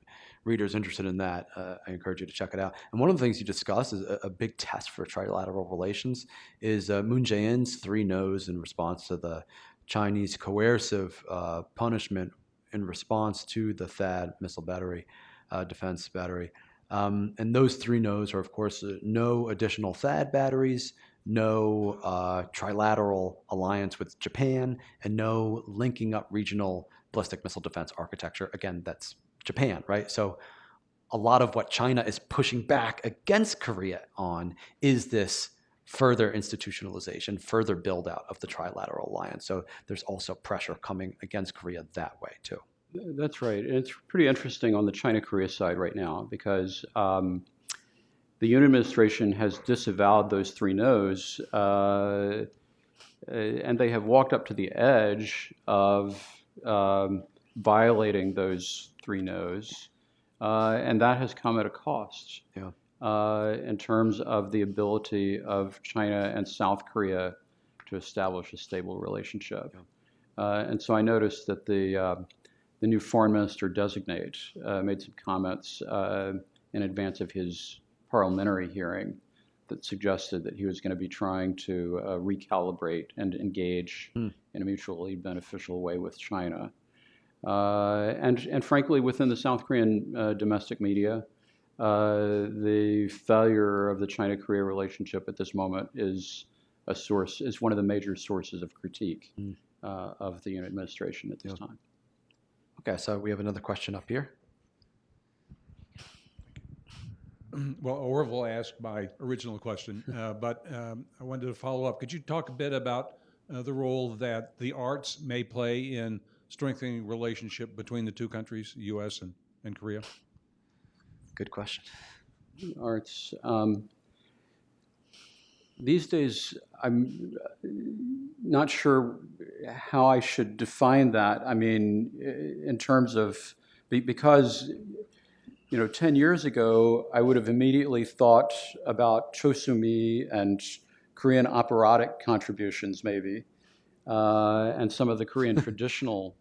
readers interested in that, I encourage you to check it out. And one of the things you discuss is a big test for trilateral relations is Moon Jae-in's 3 no's in response to the Chinese coercive punishment in response to the THAAD missile battery, defense battery. And those 3 no's are, of course, no additional THAAD batteries, no trilateral alliance with Japan, and no linking up regional ballistic missile defense architecture. Again, that's Japan, right? So a lot of what China is pushing back against Korea on is this further institutionalization, further build out of the trilateral alliance. So there's also pressure coming against Korea that way too. That's right. And it's pretty interesting on the China-Korea side right now because the Yoon administration has disavowed those 3 no's, and they have walked up to the edge of violating those 3 no's, and that has come at a cost in terms of the ability of China and South Korea to establish a stable relationship. And so I noticed that the new foreign minister designate made some comments in advance of his parliamentary hearing that suggested that he was going to be trying to recalibrate and engage in a mutually beneficial way with China. And frankly, within the South Korean domestic media, the failure of the China-Korea relationship at this moment is one of the major sources of critique of the Yoon administration at this time. Okay, so we have another question up here. Well, Orville asked my original question, but I wanted to follow up. Could you talk a bit about the role that the arts may play in strengthening relationship between the two countries, U.S. and Korea? Good question. Arts. These days, I'm not sure how I should define that. I mean, in terms of, because 10 years ago, I would have immediately thought about Chosumi and Korean operatic contributions, maybe, and some of the Korean traditional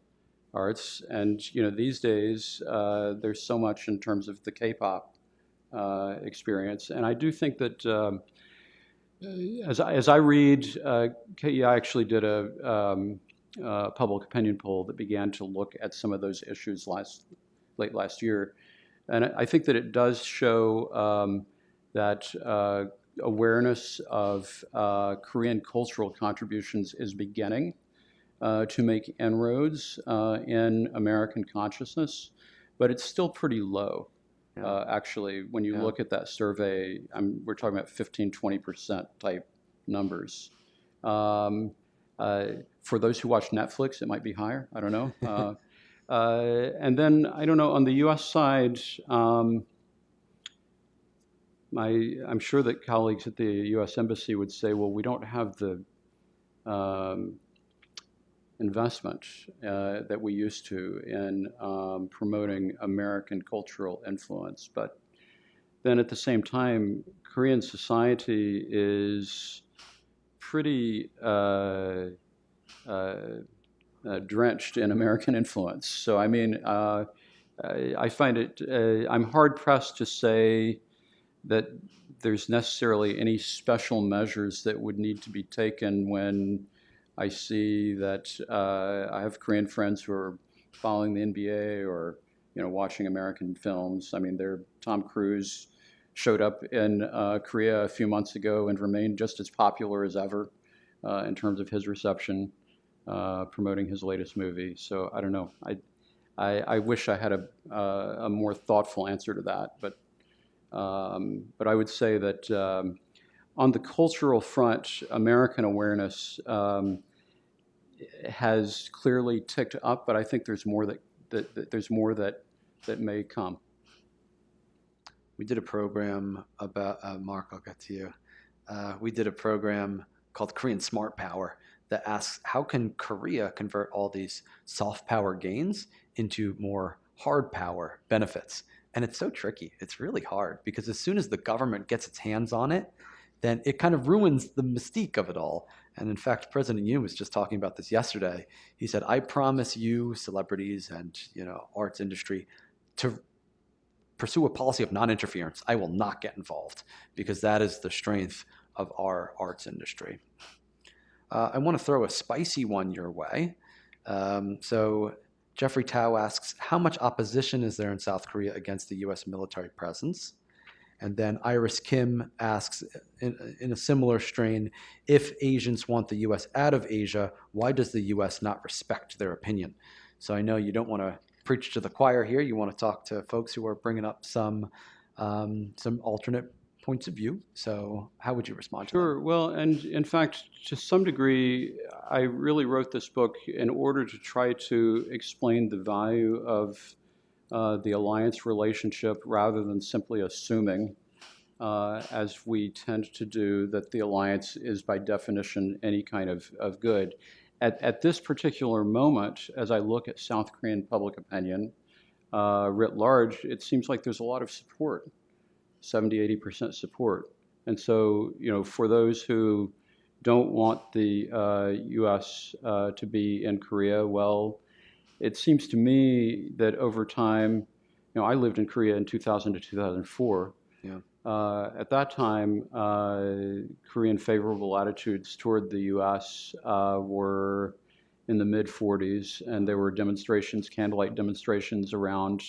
arts. And these days, there's so much in terms of the K-pop experience. And I do think that as I read, KEI actually did a public opinion poll that began to look at some of those issues late last year. And I think that it does show that awareness of Korean cultural contributions is beginning to make inroads in American consciousness, but it's still pretty low. Actually, when you look at that survey, we're talking about 15, 20% type numbers. For those who watch Netflix, it might be higher. I don't know. And then, I don't know, on the U.S. side, I'm sure that colleagues at the U.S. Embassy would say, well, we don't have the investment that we used to in promoting American cultural influence. But then at the same time, Korean society is pretty drenched in American influence. So, I mean, I find it, I'm hard pressed to say that there's necessarily any special measures that would need to be taken when I see that I have Korean friends who are following the NBA or watching American films. I mean, Tom Cruise showed up in Korea a few months ago and remained just as popular as ever in terms of his reception, promoting his latest movie. So I don't know. I wish I had a more thoughtful answer to that, but I would say that on the cultural front, American awareness has clearly ticked up, but I think there's more that may come. We did a program about Mark. I'll get to you. We did a program called Korean Smart Power that asks how can Korea convert all these soft power gains into more hard power benefits. And it's so tricky. It's really hard because as soon as the government gets its hands on it, then it kind of ruins the mystique of it all. And in fact, President Yoon was just talking about this yesterday. He said, I promise you, celebrities and arts industry, to pursue a policy of non-interference. I will not get involved because that is the strength of our arts industry. I want to throw a spicy one your way. So Jeffrey Tao asks, how much opposition is there in South Korea against the U.S. military presence? And then Iris Kim asks, in a similar strain, if Asians want the U.S. out of Asia, why does the U.S. not respect their opinion? So I know you don't want to preach to the choir here. You want to talk to folks who are bringing up some alternate points of view. So how would you respond to that? Sure. Well, and in fact, to some degree, I really wrote this book in order to try to explain the value of the alliance relationship rather than simply assuming, as we tend to do, that the alliance is by definition any kind of good. At this particular moment, as I look at South Korean public opinion writ large, it seems like there's a lot of support, 70, 80% support. And so, for those who don't want the U.S. To be in Korea, well, it seems to me that over time, I lived in Korea in 2000 to 2004. Yeah. At that time, Korean favorable attitudes toward the U.S. Were in the mid-40s, and there were demonstrations, candlelight demonstrations around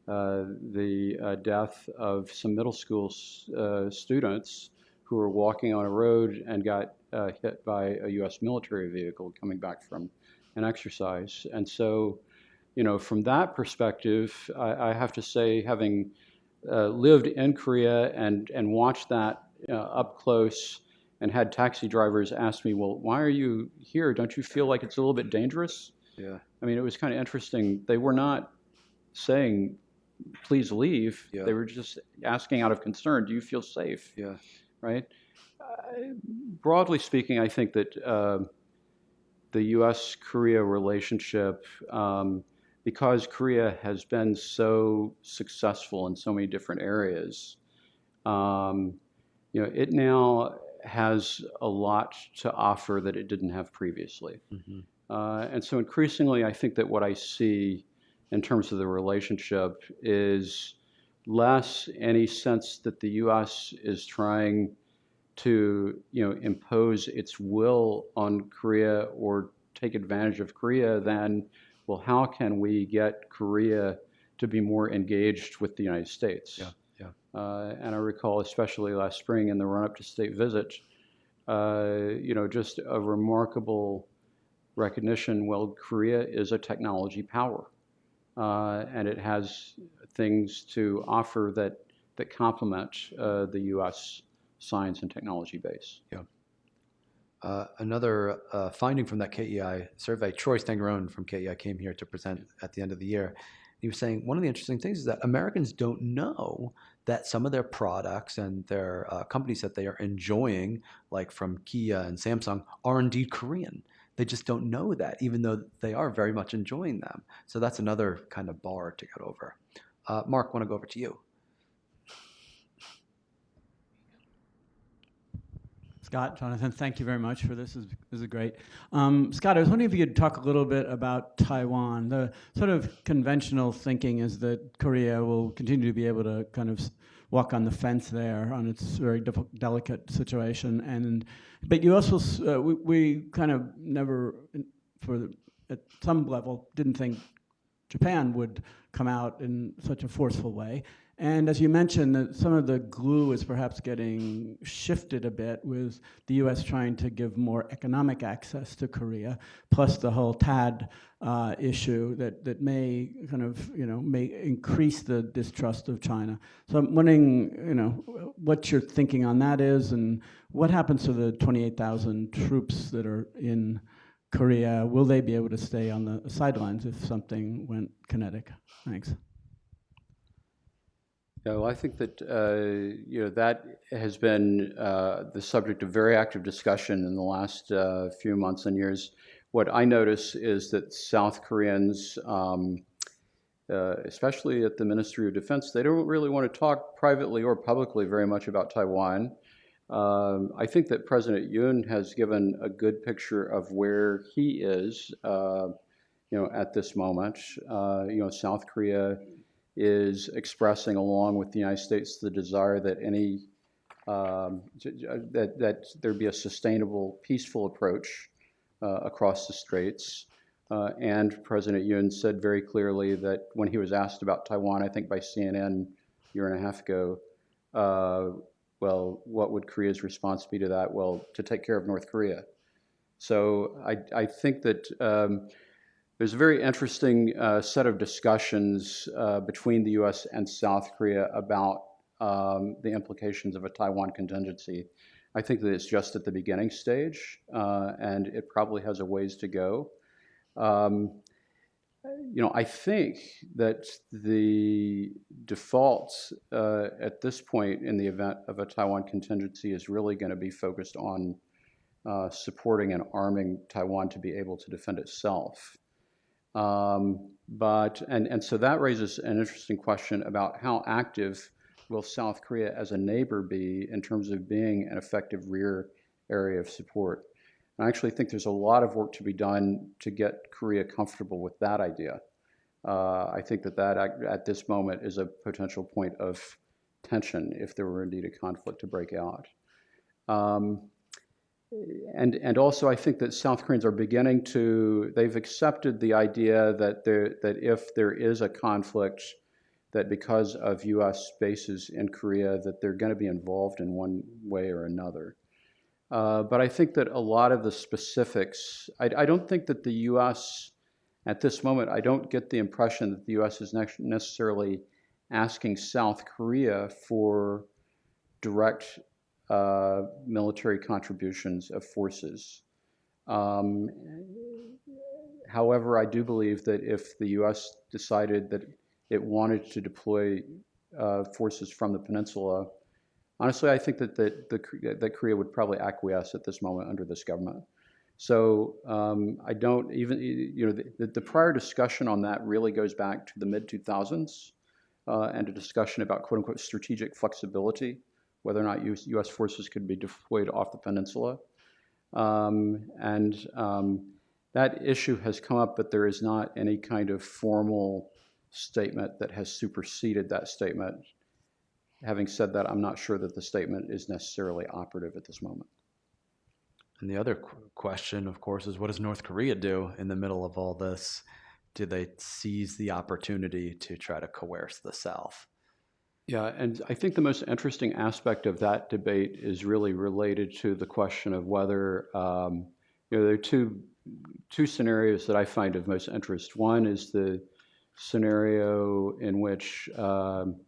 the death of some middle school students who were walking on a road and got hit by a U.S. military vehicle coming back from an exercise. And so from that perspective, I have to say, having lived in Korea and watched that up close, and had taxi drivers ask me, "Well, why are you here? Don't you feel like it's a little bit dangerous?" Yeah. I mean, it was kind of interesting. They were not saying, "Please leave." Yeah. They were just asking out of concern, "Do you feel safe?" Yeah. Right? Broadly speaking, I think that the U.S. Korea relationship, because Korea has been so successful in so many different areas, um, it now has a lot to offer that it didn't have previously. Mm-hmm. And so increasingly, I think that what I see in terms of the relationship is less any sense that the U.S. is trying to impose its will on Korea or take advantage of Korea than, well, how can we get Korea to be more engaged with the United States? Yeah. Yeah. And I recall, especially last spring in the run-up to state visit, just a remarkable recognition. Well, Korea is a technology power, and it has things to offer that complement the U.S. science and technology base. Yeah. Another finding from that KEI survey, Troy Stangerone from KEI came here to present at the end of the year. He was saying one of the interesting things is that Americans don't know that some of their products and their companies that they are enjoying, like from Kia and Samsung, are indeed Korean. They just don't know that, even though they are very much enjoying them. So that's another kind of bar to get over. Mark, I want to go over to you. Scott, Jonathan, thank you very much for this. This is great. Scott, I was wondering if you could talk a little bit about Taiwan. The sort of conventional thinking is that Korea will continue to be able to kind of walk on the fence there on its very delicate situation. But you also, we kind of never, at some level, didn't think Japan would come out in such a forceful way. And as you mentioned, that some of the glue is perhaps getting shifted a bit with the U.S. trying to give more economic access to Korea, plus the whole TAD issue that may kind of, may increase the distrust of China. So I'm wondering, what your thinking on that is, and what happens to the 28,000 troops that are in Korea? Will they be able to stay on the sidelines if something went kinetic? Thanks. Yeah, well, I think that that has been the subject of very active discussion in the last few months and years. What I notice is that South Koreans, especially at the Ministry of Defense, they don't really want to talk privately or publicly very much about Taiwan. I think that President Yoon has given a good picture of where he is, at this moment. South Korea is expressing, along with the United States, the desire that that there be a sustainable, peaceful approach across the straits. And President Yoon said very clearly that when he was asked about Taiwan, I think by CNN a year and a half ago, well, what would Korea's response be to that? Well, to take care of North Korea. So I think that there's a very interesting set of discussions between the U.S. and South Korea about the implications of a Taiwan contingency. I think that it's just at the beginning stage, and it probably has a ways to go. I think that the default at this point in the event of a Taiwan contingency is really going to be focused on supporting and arming Taiwan to be able to defend itself. So that raises an interesting question about how active will South Korea as a neighbor be in terms of being an effective rear area of support. And I actually think there's a lot of work to be done to get Korea comfortable with that idea. I think that at this moment is a potential point of tension if there were indeed a conflict to break out. And also, I think that South Koreans are beginning they've accepted the idea that if there is a conflict, that because of U.S. bases in Korea, that they're going to be involved in one way or another. But I think that a lot of the specifics, I don't think that the U.S. At this moment, I don't get the impression that the U.S. is necessarily asking South Korea for direct military contributions of forces. However, I do believe that if the U.S. decided that it wanted to deploy forces from the peninsula, honestly, I think that Korea would probably acquiesce at this moment under this government. So I don't even, the prior discussion on that really goes back to the mid-2000s and a discussion about quote unquote strategic flexibility, whether or not U.S. forces could be deployed off the peninsula. That issue has come up, but there is not any kind of formal statement that has superseded that statement. Having said that, I'm not sure that the statement is necessarily operative at this moment. And the other question, of course, is what does North Korea do in the middle of all this? Do they seize the opportunity to try to coerce the South? Yeah, and I think the most interesting aspect of that debate is really related to the question of whether, there are two scenarios that I find of most interest. One is the scenario in which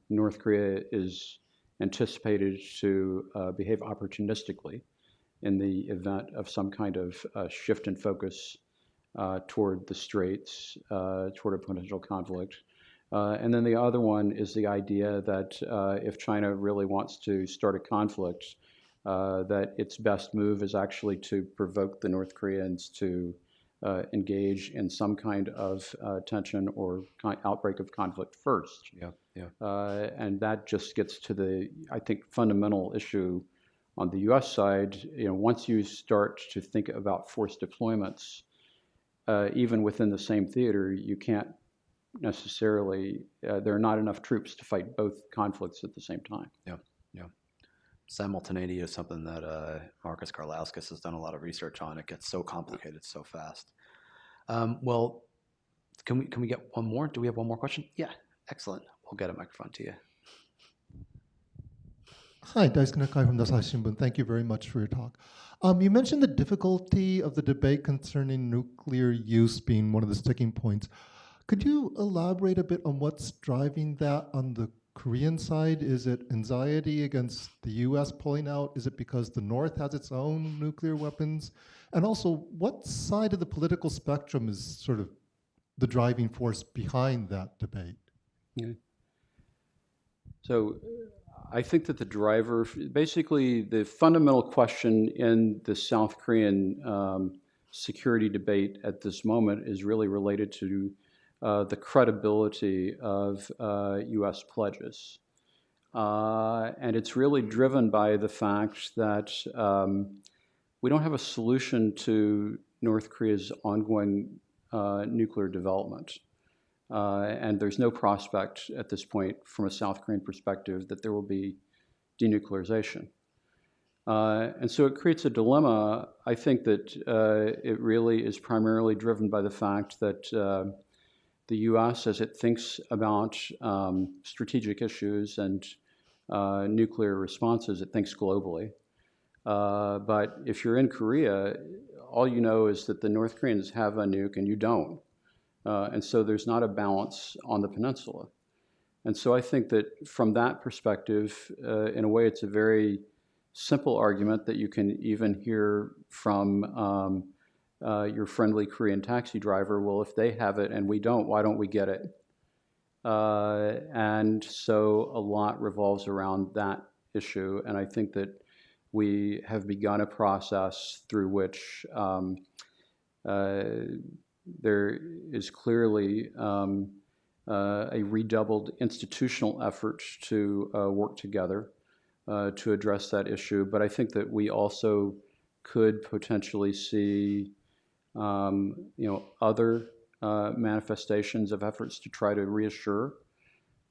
North Korea is anticipated to behave opportunistically in the event of some kind of shift in focus toward the Straits, toward a potential conflict. And then the other one is the idea that if China really wants to start a conflict, that its best move is actually to provoke the North Koreans to engage in some kind of tension or outbreak of conflict first. And that just gets to the, I think, fundamental issue on the U.S. side. Once you start to think about force deployments, even within the same theater, you can't necessarily, there are not enough troops to fight both conflicts at the same time. Yeah. Simultaneity is something that Marcus Karlauskas has done a lot of research on. It gets so complicated so fast. Well, can we get one more? Do we have one more question? Yeah, excellent. We'll get a microphone to you. Hi, Daisuke Nakai from the Asahi Shimbun. Thank you very much for your talk. You mentioned the difficulty of the debate concerning nuclear use being one of the sticking points. Could you elaborate a bit on what's driving that on the Korean side? Is it anxiety against the U.S. pulling out? Is it because the North has its own nuclear weapons? And also, what side of the political spectrum is sort of the driving force behind that debate? Yeah. So I think that the driver, basically the fundamental question in the South Korean security debate at this moment is really related to the credibility of U.S. pledges. And it's really driven by the fact that we don't have a solution to North Korea's ongoing nuclear development. And there's no prospect at this point from a South Korean perspective that there will be denuclearization. And so it creates a dilemma. I think that it really is primarily driven by the fact that the U.S., as it thinks about strategic issues and nuclear responses, it thinks globally. But if you're in Korea, all you know is that the North Koreans have a nuke and you don't. And so there's not a balance on the peninsula. And so I think that from that perspective, in a way, it's a very simple argument that you can even hear from your friendly Korean taxi driver. Well, if they have it and we don't, why don't we get it? And so a lot revolves around that issue. And I think that we have begun a process through which there is clearly a redoubled institutional effort to work together to address that issue. But I think that we also could potentially see other manifestations of efforts to try to reassure.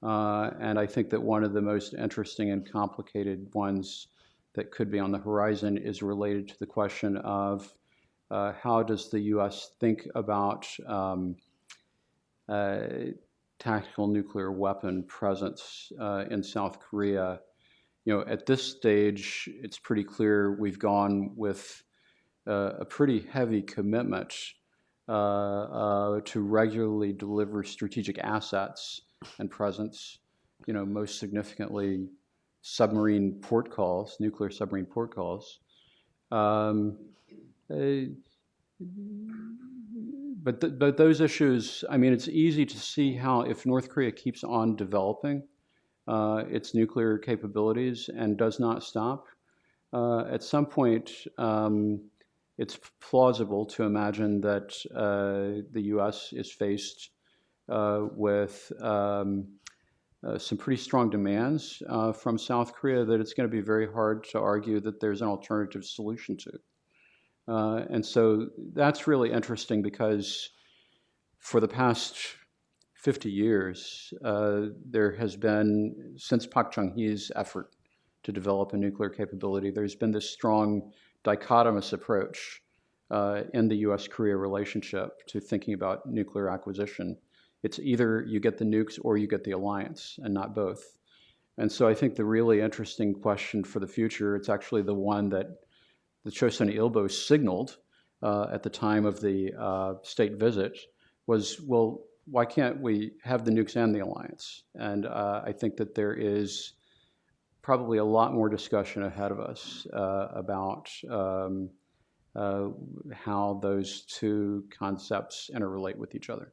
And I think that one of the most interesting and complicated ones that could be on the horizon is related to the question of how does the U.S. think about tactical nuclear weapon presence in South Korea? At this stage, it's pretty clear we've gone with a pretty heavy commitment to regularly deliver strategic assets and presence, most significantly submarine port calls, nuclear submarine port calls. But those issues, I mean, it's easy to see how if North Korea keeps on developing its nuclear capabilities and does not stop, at some point, it's plausible to imagine that the U.S. is faced with some pretty strong demands from South Korea that it's going to be very hard to argue that there's an alternative solution to. And so that's really interesting because for the past 50 years, there has been, since Park Chung-hee's effort to develop a nuclear capability, there's been this strong dichotomous approach in the U.S.-Korea relationship to thinking about nuclear acquisition. It's either you get the nukes or you get the alliance, and not both. And so I think the really interesting question for the future, it's actually the one that the Chosun Ilbo signaled at the time of the state visit, was, well, why can't we have the nukes and the alliance? And I think that there is probably a lot more discussion ahead of us about how those two concepts interrelate with each other.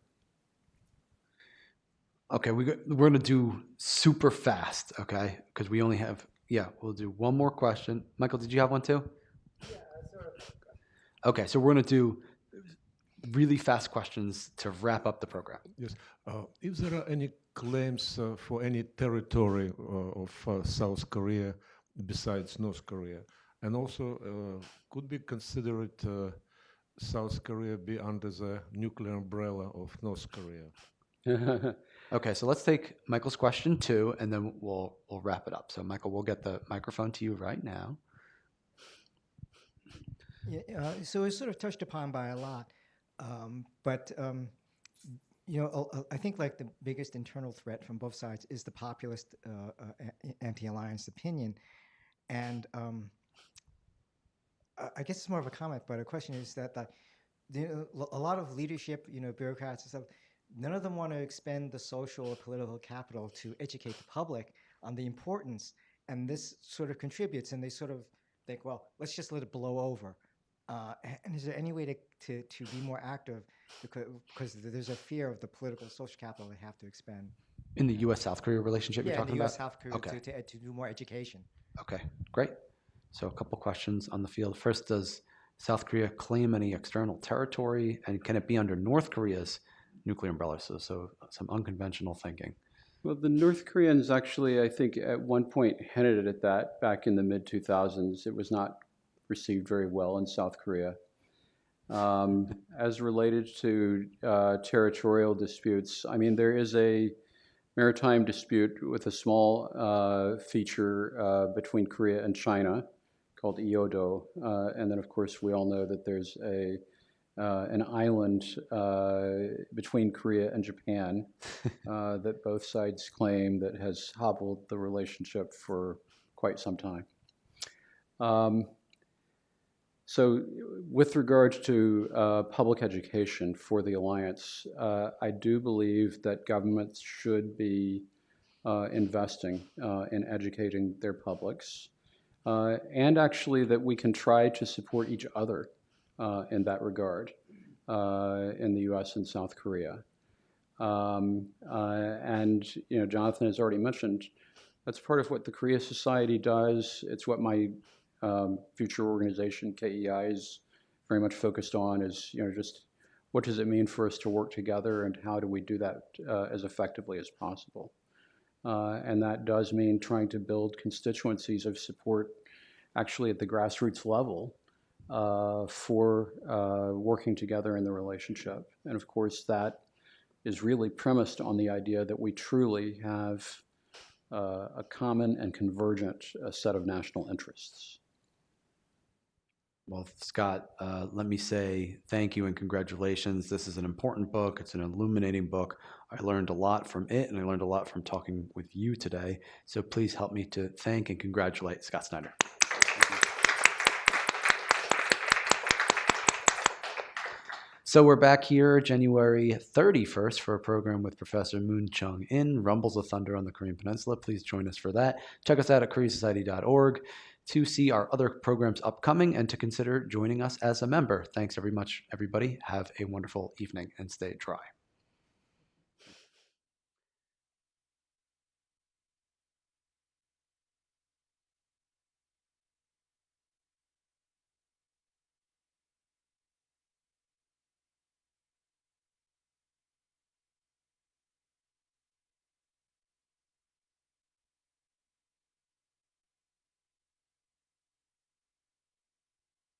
Okay, we're going to do super fast, okay? Because we only have, we'll do one more question. Michael, did you have one too? Yeah, sort of. Okay, so we're going to do really fast questions to wrap up the program. Yes. If there are any claims for any territory of South Korea besides North Korea, and also could be considered South Korea be under the nuclear umbrella of North Korea? Okay, so let's take Michael's question too, and then we'll wrap it up. So Michael, we'll get the microphone to you right now. Yeah, so it's sort of touched upon by a lot, but I think like the biggest internal threat from both sides is the populist anti-alliance opinion, and I guess it's more of a comment, but a question is that a lot of leadership, bureaucrats and stuff, none of them want to expend the social or political capital to educate the public on the importance, and this sort of contributes, and they sort of think, well, let's just let it blow over. And is there any way to be more active, because there's a fear of the political social capital they have to expend? In the U.S. South Korea relationship you're talking about? Yeah, the U.S. South Korea, okay. to do more education. Okay, great. So a couple questions on the field. First, does South Korea claim any external territory, and can it be under North Korea's nuclear umbrella? So some unconventional thinking. Well, the North Koreans actually, I think, at one point hinted at that back in the mid-2000s. It was not received very well in South Korea. As related to territorial disputes, I mean, there is a maritime dispute with a small feature between Korea and China called Iodo. And then, of course, we all know that there's an island between Korea and Japan that both sides claim that has hobbled the relationship for quite some time. So with regard to public education for the alliance, I do believe that governments should be investing in educating their publics, and actually that we can try to support each other in that regard in the U.S. and South Korea. And Jonathan has already mentioned that's part of what the Korea Society does. It's what my future organization, KEI, is very much focused on, is just what does it mean for us to work together, and how do we do that as effectively as possible. And that does mean trying to build constituencies of support actually at the grassroots level for working together in the relationship. And of course, that is really premised on the idea that we truly have a common and convergent set of national interests. Well, Scott, let me say thank you and congratulations. This is an important book. It's an illuminating book. I learned a lot from it, and I learned a lot from talking with you today. So please help me to thank and congratulate Scott Snyder. So we're back here January 31st for a program with Professor Moon Chung In, Rumbles of Thunder on the Korean Peninsula. Please join us for that. Check us out at koreasociety.org to see our other programs upcoming and to consider joining us as a member. Thanks very much, everybody. Have a wonderful evening and stay dry.